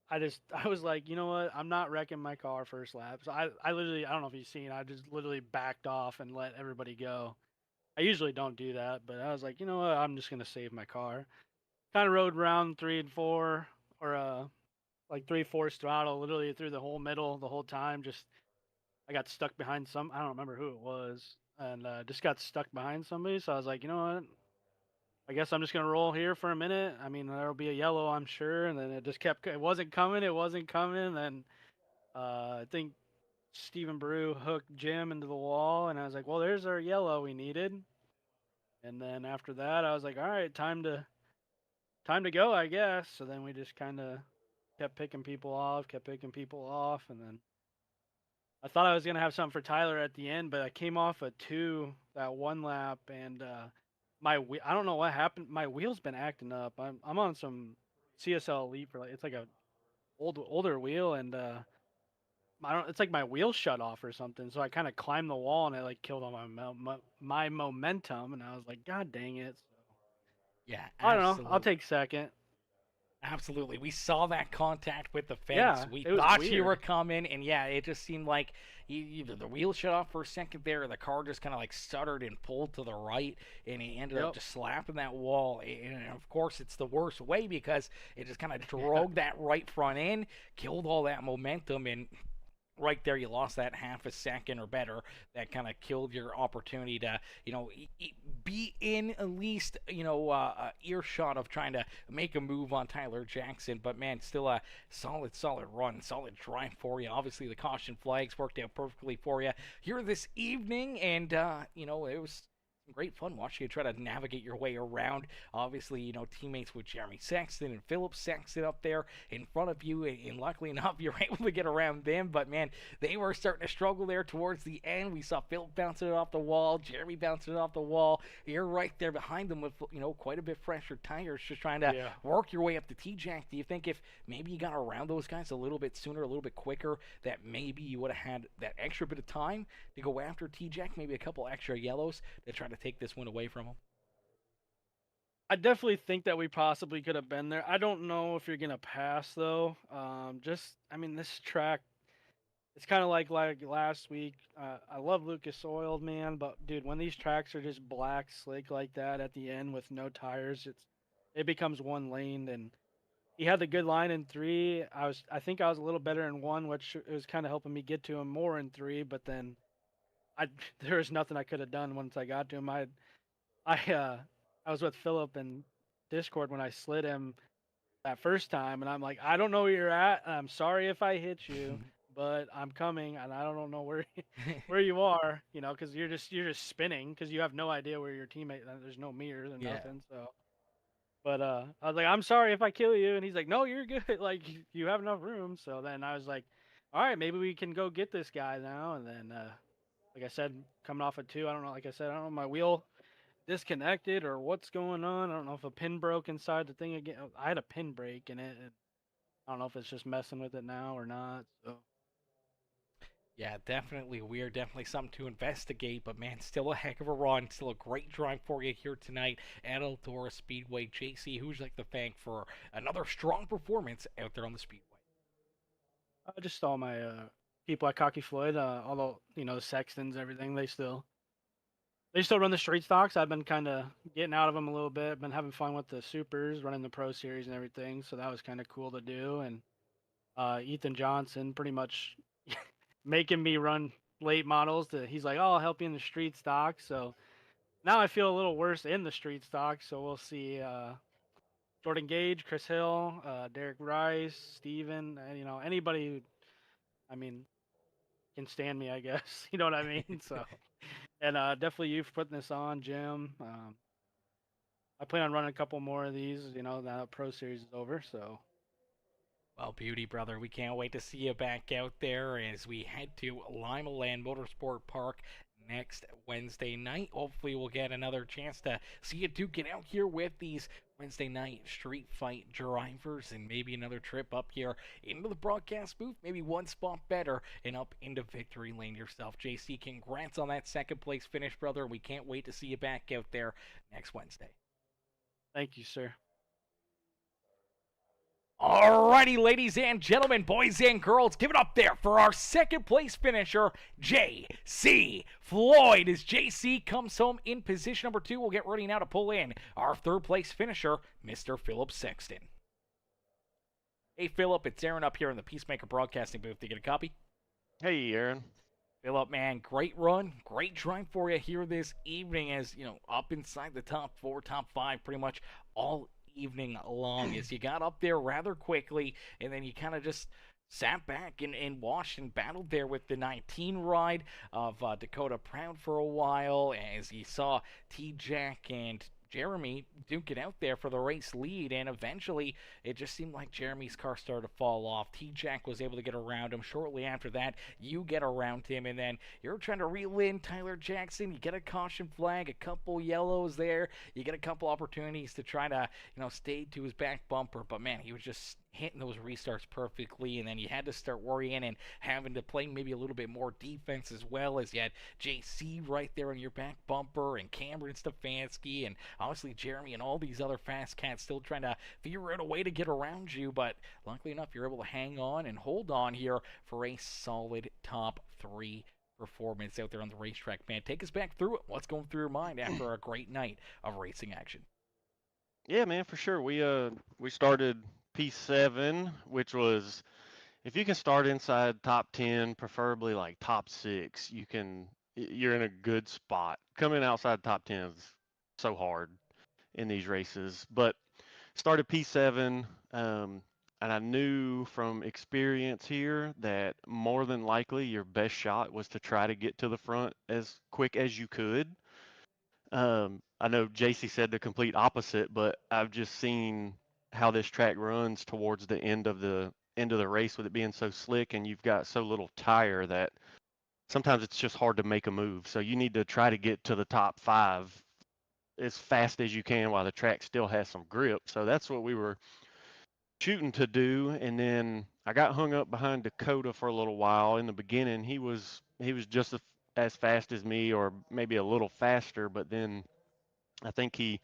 I was like, you know what, I'm not wrecking my car first lap. So I literally, I don't know if you've seen, I just literally backed off and let everybody go. I usually don't do that, but I was like, you know what, I'm just going to save my car. Kind of rode around 3 and 4, or like 3/4 throttle, literally through the whole middle the whole time. Just I got stuck behind I don't remember who it was, and just got stuck behind somebody. So I was like, you know what, I guess I'm just going to roll here for a minute. I mean, there'll be a yellow, I'm sure. And then it just it wasn't coming. Then I think Stephen Brew hooked Jim into the wall, and I was like, well, there's our yellow we needed. And then after that, I was like, all right, time to go, I guess. So then we just kind of kept picking people off, and then I thought I was going to have something for Tyler at the end, but I came off a 2 that one lap, and I don't know what happened. My wheel's been acting up. I'm on some CSL Elite for it's like a older wheel, and it's like my wheel shut off or something. So I kind of climbed the wall, and it like killed all my momentum, and I was like, God dang it. Yeah, I don't know. I'll take second. Absolutely. We saw that contact with the fence. Yeah, we it was thought weird. you were coming, and yeah, it just seemed like either the wheel shut off for a second there, or the car just kind of like stuttered and pulled to the right, and he ended up just slapping that wall. And of course, it's the worst way because it just kind of drove that right front end, killed all that momentum, and right there, you lost that half a second or better. That kind of killed your opportunity to, be in at least, earshot of trying to make a move on Tyler Jackson. But, man, still a solid run, solid drive for you. Obviously, the caution flags worked out perfectly for you here this evening. And, it was great fun watching you try to navigate your way around. Obviously, teammates with Jeremy Sexton and Philip Sexton up there in front of you, and luckily enough, you're able to get around them. But man, they were starting to struggle there towards the end. We saw Philip bouncing it off the wall, Jeremy bouncing it off the wall. You're right there behind them with quite a bit fresher tires, just trying to work your way up to T-Jack. Do you think if maybe you got around those guys a little bit sooner, a little bit quicker, that maybe you would have had that extra bit of time to go after T-Jack, maybe a couple extra yellows to try to take this win away from him? I definitely think that we possibly could have been there. I don't know if you're gonna pass though. I mean, this track, it's kind of like last week. I love Lucas Oil, man, but dude, when these tracks are just black slick like that at the end with no tires, it becomes one lane. And he had the good line in 3. I think I was a little better in 1, which it was kind of helping me get to him more in 3. But then I there was nothing I could have done once I got to him. I was with Philip in Discord when I slid him that first time, and I'm like, I don't know where you're at. And I'm sorry if I hit you, but I'm coming, and I don't know where where you are. You know, because you're just spinning because you have no idea where your teammate. There's no mirrors or Yeah. nothing. So, but I was like, I'm sorry if I kill you, and he's like, No, you're good. Like you have enough room. So then I was like, all right, maybe we can go get this guy now. And then, like I said, coming off of 2, I don't know. Like I said, I don't know, my wheel disconnected or what's going on. I don't know if a pin broke inside the thing again. I had a pin break in it. And I don't know if it's just messing with it now or not. So Yeah, definitely weird. Definitely something to investigate. But man, still a heck of a run. Still a great drive for you here tonight at Eldora Speedway. JC, who's like to thank for another strong performance out there on the Speedway? just all my people at Cocky Floyd, although the Sextons, everything, they still run the street stocks. I've been kind of getting out of them a little bit. Been having fun with the supers, running the Pro Series and everything. So that was kind of cool to do. And Ethan Johnson pretty much making me run late models. He's like, "Oh, I'll help you in the street stock." So now I feel a little worse in the street stock. So we'll see. Jordan Gage, Chris Hill, Derek Rice, Steven, anybody who, I mean, can stand me, I guess. You know what I mean? So, and definitely you for putting this on, Jim. I plan on running a couple more of these, now the Pro Series is over. So, Well, beauty, brother, we can't wait to see you back out there as we head to Lima Land Motorsport Park next Wednesday night. Hopefully, we'll get another chance to see you two get out here with these Wednesday night street fight drivers and maybe another trip up here into the broadcast booth, maybe one spot better and up into victory lane yourself. JC, congrats on that second place finish, brother. We can't wait to see you back out there next Wednesday. thank you, sir. Alrighty, ladies and gentlemen, boys and girls, give it up there for our second place finisher, J.C. Floyd. As J.C. comes home in position number 2, we'll get ready now to pull in our third place finisher, Mr. Philip Sexton. Hey, Philip, it's Aaron up here in the PeaceMaker Broadcasting booth. To get a copy? Hey, Aaron. Philip, man, great run, great drive for you here this evening as, up inside the top 4, top 5, pretty much all evening long as you got up there rather quickly and then you kind of just sat back and watched and battled there with the 19 ride of Dakota Proud for a while as you saw T-Jack and Jeremy duke it out there for the race lead, and eventually it just seemed like Jeremy's car started to fall off. T-Jack was able to get around him. Shortly after that, you get around him, and then you're trying to reel in Tyler Jackson. You get a caution flag, a couple yellows there. You get a couple opportunities to try to, stay to his back bumper, but man, he was just hitting those restarts perfectly, and then you had to start worrying and having to play maybe a little bit more defense as well, as you had JC right there on your back bumper and Cameron Stefanski and obviously Jeremy and all these other fast cats still trying to figure out a way to get around you, but luckily enough you're able to hang on and hold on here for a solid top 3 performance out there on the racetrack. Man, take us back through it. What's going through your mind after a great night of racing action? Yeah, man, for sure. We started P7, which was if you can start inside top 10, preferably like top 6, you're in a good spot. Coming outside top 10 is so hard in these races. But started P7, and I knew from experience here that more than likely your best shot was to try to get to the front as quick as you could. I know JC said the complete opposite, but I've just seen how this track runs towards the end of the race with it being so slick and you've got so little tire that sometimes it's just hard to make a move. So you need to try to get to the top 5 as fast as you can while the track still has some grip. So that's what we were shooting to do. And then I got hung up behind Dakota for a little while. In the beginning, he was just as fast as me or maybe a little faster, but then I think he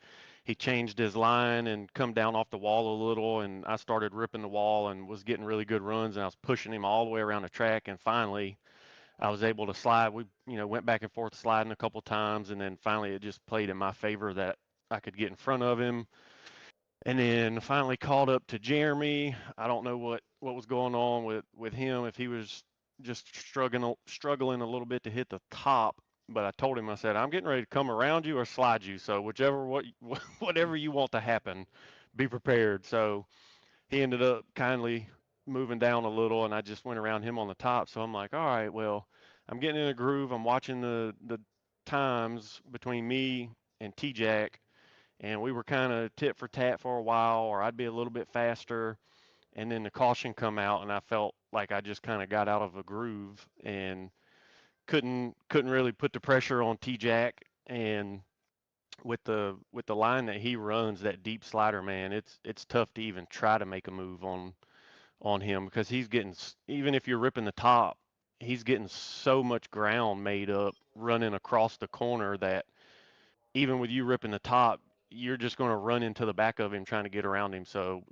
changed his line and come down off the wall a little, and I started ripping the wall and was getting really good runs, and I was pushing him all the way around the track, and finally I was able to slide. We, went back and forth sliding a couple times, and then finally it just played in my favor that I could get in front of him. And then finally called up to Jeremy. I don't know what was going on with him, if he was just struggling a little bit to hit the top. But I told him, I said, I'm getting ready to come around you or slide you. So whatever you want to happen, be prepared. So he ended up kindly moving down a little, and I just went around him on the top. So I'm like, all right, well, I'm getting in a groove. I'm watching the times between me and T-Jack, and we were kind of tit for tat for a while, or I'd be a little bit faster, and then the caution come out, and I felt like I just kind of got out of a groove and couldn't really put the pressure on T-Jack. And with the line that he runs, that deep slider, man, it's tough to even try to make a move on him, because he's getting, even if you're ripping the top, he's getting so much ground made up running across the corner that even with you ripping the top, you're just going to run into the back of him trying to get around him. So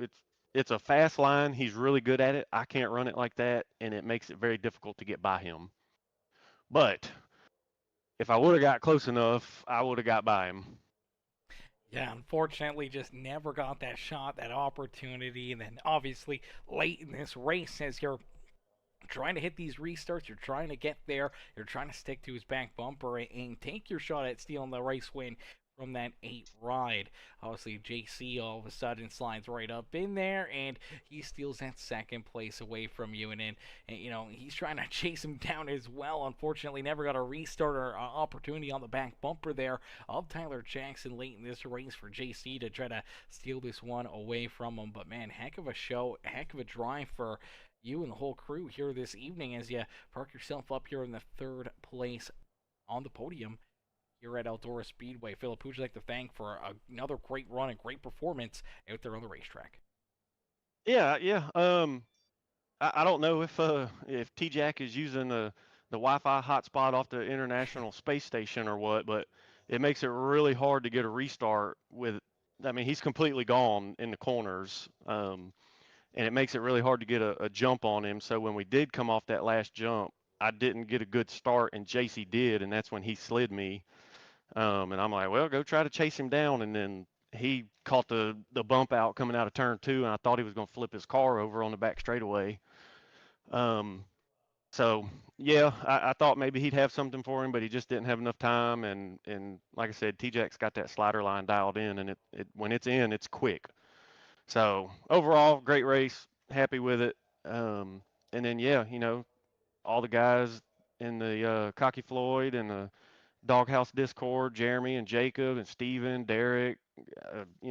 it's a fast line. He's really good at it. I can't run it like that, and it makes it very difficult to get by him. But if I would have got close enough, I would have got by him. Yeah, unfortunately, just never got that shot, that opportunity. And then obviously, late in this race, as you're trying to hit these restarts, you're trying to get there, you're trying to stick to his back bumper and take your shot at stealing the race win from that 8 ride. Obviously, JC all of a sudden slides right up in there, and he steals that second place away from you. And then, he's trying to chase him down as well. Unfortunately, never got a restart or opportunity on the back bumper there of Tyler Jackson late in this race for JC to try to steal this one away from him. But man, heck of a show, heck of a drive for you and the whole crew here this evening as you park yourself up here in the 3rd place on the podium here at Eldora Speedway. Philip, who would you like to thank for another great run and great performance out there on the racetrack? Yeah, yeah. I don't know if T-Jack is using the Wi-Fi hotspot off the International Space Station or what, but it makes it really hard to get a restart with. I mean, he's completely gone in the corners. And it makes it really hard to get a jump on him. So when we did come off that last jump, I didn't get a good start, and JC did, and that's when he slid me. And I'm like, well, go try to chase him down. And then he caught the bump out coming out of turn 2, and I thought he was going to flip his car over on the back straightaway. So yeah, I thought maybe he'd have something for him, but he just didn't have enough time. And like I said, T-Jack's got that slider line dialed in, and it when it's in, it's quick. So overall, great race. Happy with it. And then yeah, all the guys in the Cocky Floyd and the Doghouse Discord, Jeremy and Jacob and Steven, Derek,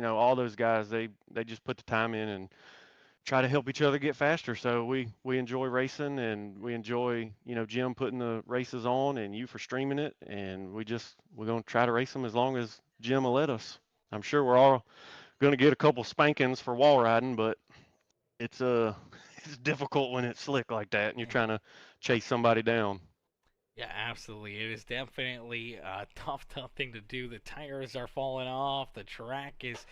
all those guys, they just put the time in and try to help each other get faster. So we enjoy racing, and we enjoy, Jim putting the races on and you for streaming it, and we're going to try to race them as long as Jim will let us. I'm sure we're all going to get a couple spankings for wall riding, but it's it's difficult when it's slick like that and you're trying to chase somebody down. Yeah, absolutely. It is definitely a tough thing to do. The tires are falling off. The track is,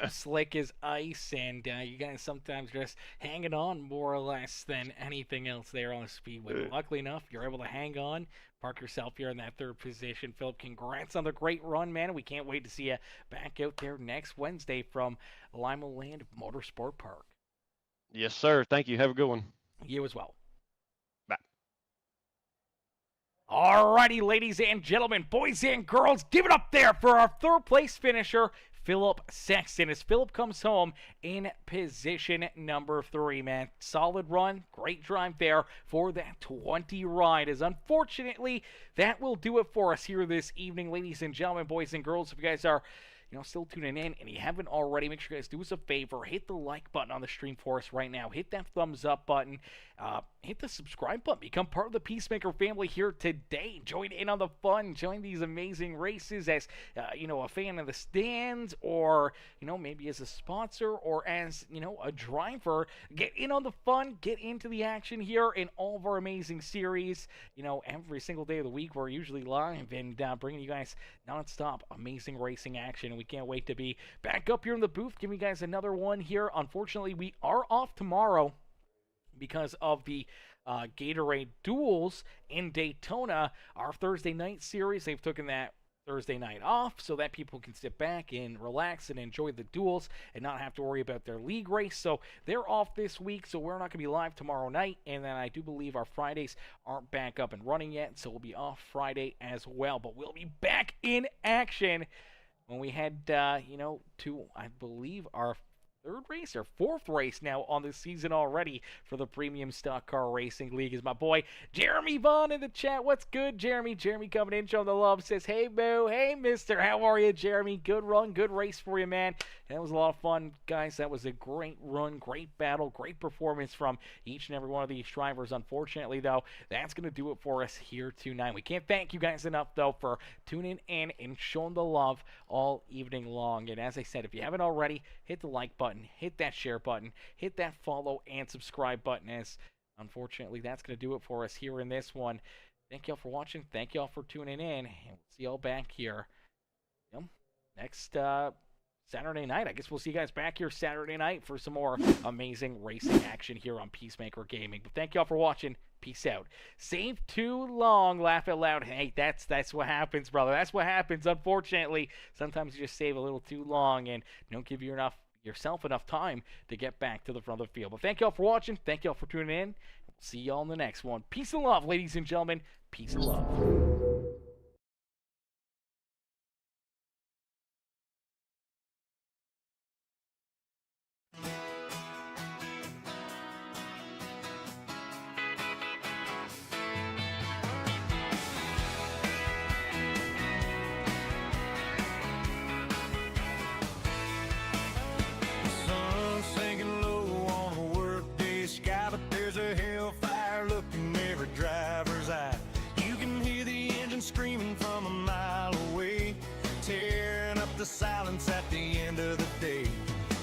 slick as ice, and you guys sometimes just hanging on more or less than anything else there on the speedway. But luckily enough, you're able to hang on, park yourself here in that 3rd position. Philip, congrats on the great run, man. We can't wait to see you back out there next Wednesday from Lima Land Motorsport Park. Yes, sir. Thank you. Have a good one. You as well. Bye. Alrighty, ladies and gentlemen, boys and girls, give it up there for our 3rd place finisher, Philip Sexton, as Philip comes home in position number 3, man. Solid run, great drive there for that 20 ride, as unfortunately, that will do it for us here this evening, ladies and gentlemen, boys and girls. If you guys are still tuning in and you haven't already, make sure you guys do us a favor, hit the like button on the stream for us right now, hit that thumbs up button, hit the subscribe button. Become part of the PeaceMaker family here today. Join in on the fun. Join these amazing races as, a fan of the stands, or, maybe as a sponsor, or as, a driver. Get in on the fun. Get into the action here in all of our amazing series. Every single day of the week, we're usually live and bringing you guys non-stop amazing racing action. We can't wait to be back up here in the booth, giving you guys another one here. Unfortunately, we are off tomorrow because of the Gatorade duels in Daytona. Our Thursday night series, they've taken that Thursday night off so that people can sit back and relax and enjoy the duels and not have to worry about their league race. So they're off this week, so we're not going to be live tomorrow night. And then I do believe our Fridays aren't back up and running yet, so we'll be off Friday as well. But we'll be back in action when we head, to, I believe, our third race or fourth race now on the season already for the Premium Stock Car Racing League. Is my boy Jeremy Vaughn in the chat. What's good, Jeremy? Jeremy coming in, showing the love, says, hey, boo. Hey, mister. How are you, Jeremy? Good run, good race for you, man. That was a lot of fun, guys. That was a great run, great battle, great performance from each and every one of these drivers. Unfortunately, though, that's going to do it for us here tonight. We can't thank you guys enough, though, for tuning in and showing the love all evening long. And as I said, if you haven't already, hit the like button, hit that share button, hit that follow and subscribe button, as unfortunately that's going to do it for us here in this one. Thank y'all for watching. Thank y'all for tuning in, and we'll see y'all back here next Saturday night. I guess we'll see you guys back here Saturday night for some more amazing racing action here on PeaceMaker Gaming. But thank y'all for watching. Peace out. Save too long. Laugh out loud. Hey, that's what happens, brother. That's what happens, unfortunately. Sometimes you just save a little too long and don't give yourself enough time to get back to the front of the field. But thank y'all for watching. Thank y'all for tuning in. We'll see y'all in the next one. Peace and love, ladies and gentlemen. Peace and love. Sun sinking low on a workday sky, but there's a hellfire looking every driver's eye. You can hear the engine screaming from a mile away, tearing up the silence at the end of the day.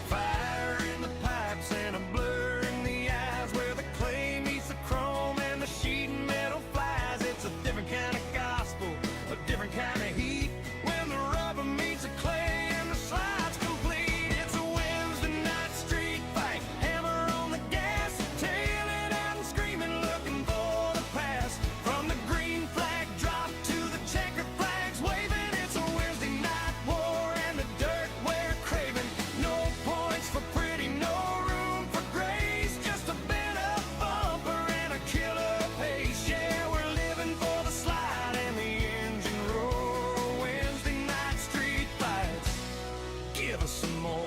Fire in the pipes and a blur in the eyes, where the clay meets the chrome and the sheet metal flies. It's a different kind of gospel, a different kind of heat, when the rubber meets the clay and the slide's complete. It's a Wednesday night street fight, hammer on the gas, tailing out and screaming, looking for the pass. From the green flag drop to the checkered flags waving, it's a Wednesday night war and the dirt we're craving. No points for pretty, no room for grace, just a bent up bumper and a killer pace. Yeah, we're living for the slide and the engine roar. Wednesday night street fights, give us some more.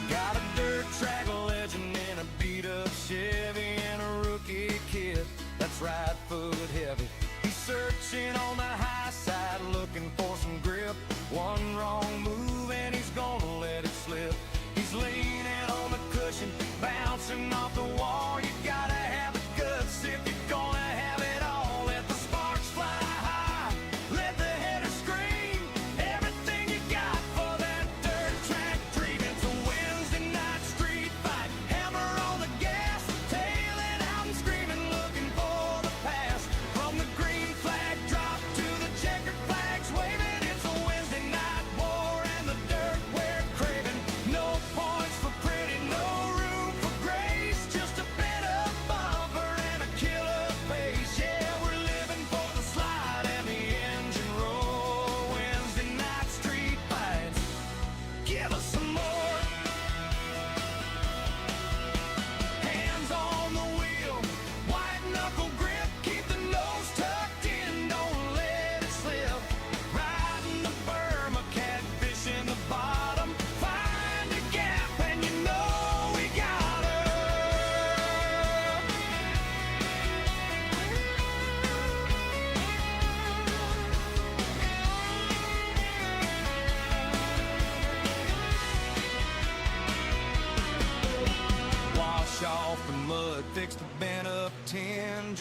Got a dirt track legend and a beat up Chevy and a rookie kid that's right foot heavy. He's searching on the high side, looking for some grip. One wrong move and he's gonna let it slip. He's leaning on the cushion, bouncing off the wall. You gotta have the guts if you're gonna have it all. Let the sparks fly high.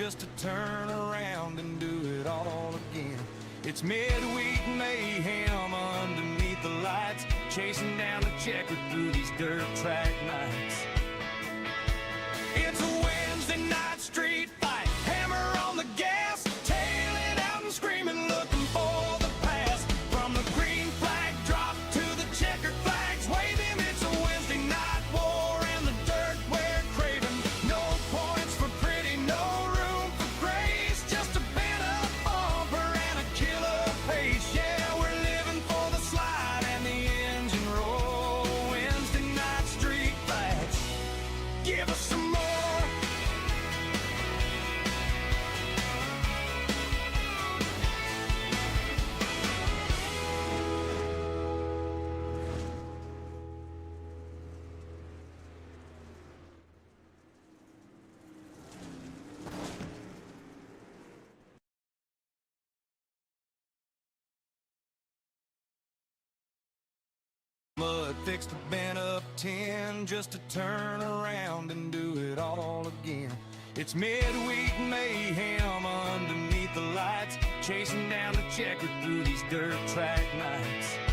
just to turn around and do it all again. It's midweek mayhem underneath the lights, chasing down the checker through these dirt track nights. It's a Wednesday night street fight, hammer on the gas, tailing out and screaming, looking for the pass. From the green flag drop to the checkered flags, waving. It's a Wednesday night war and the dirt we're craving. No points for pretty, no room for grace, just a bent up bumper and a killer pace. Yeah, we're living for the slide and the engine roll. Wednesday night street fights, give us some more. Mud fixed a bent up 10 just to turn around and do it all again. It's midweek mayhem underneath the lights, chasing down the checker through these dirt track nights.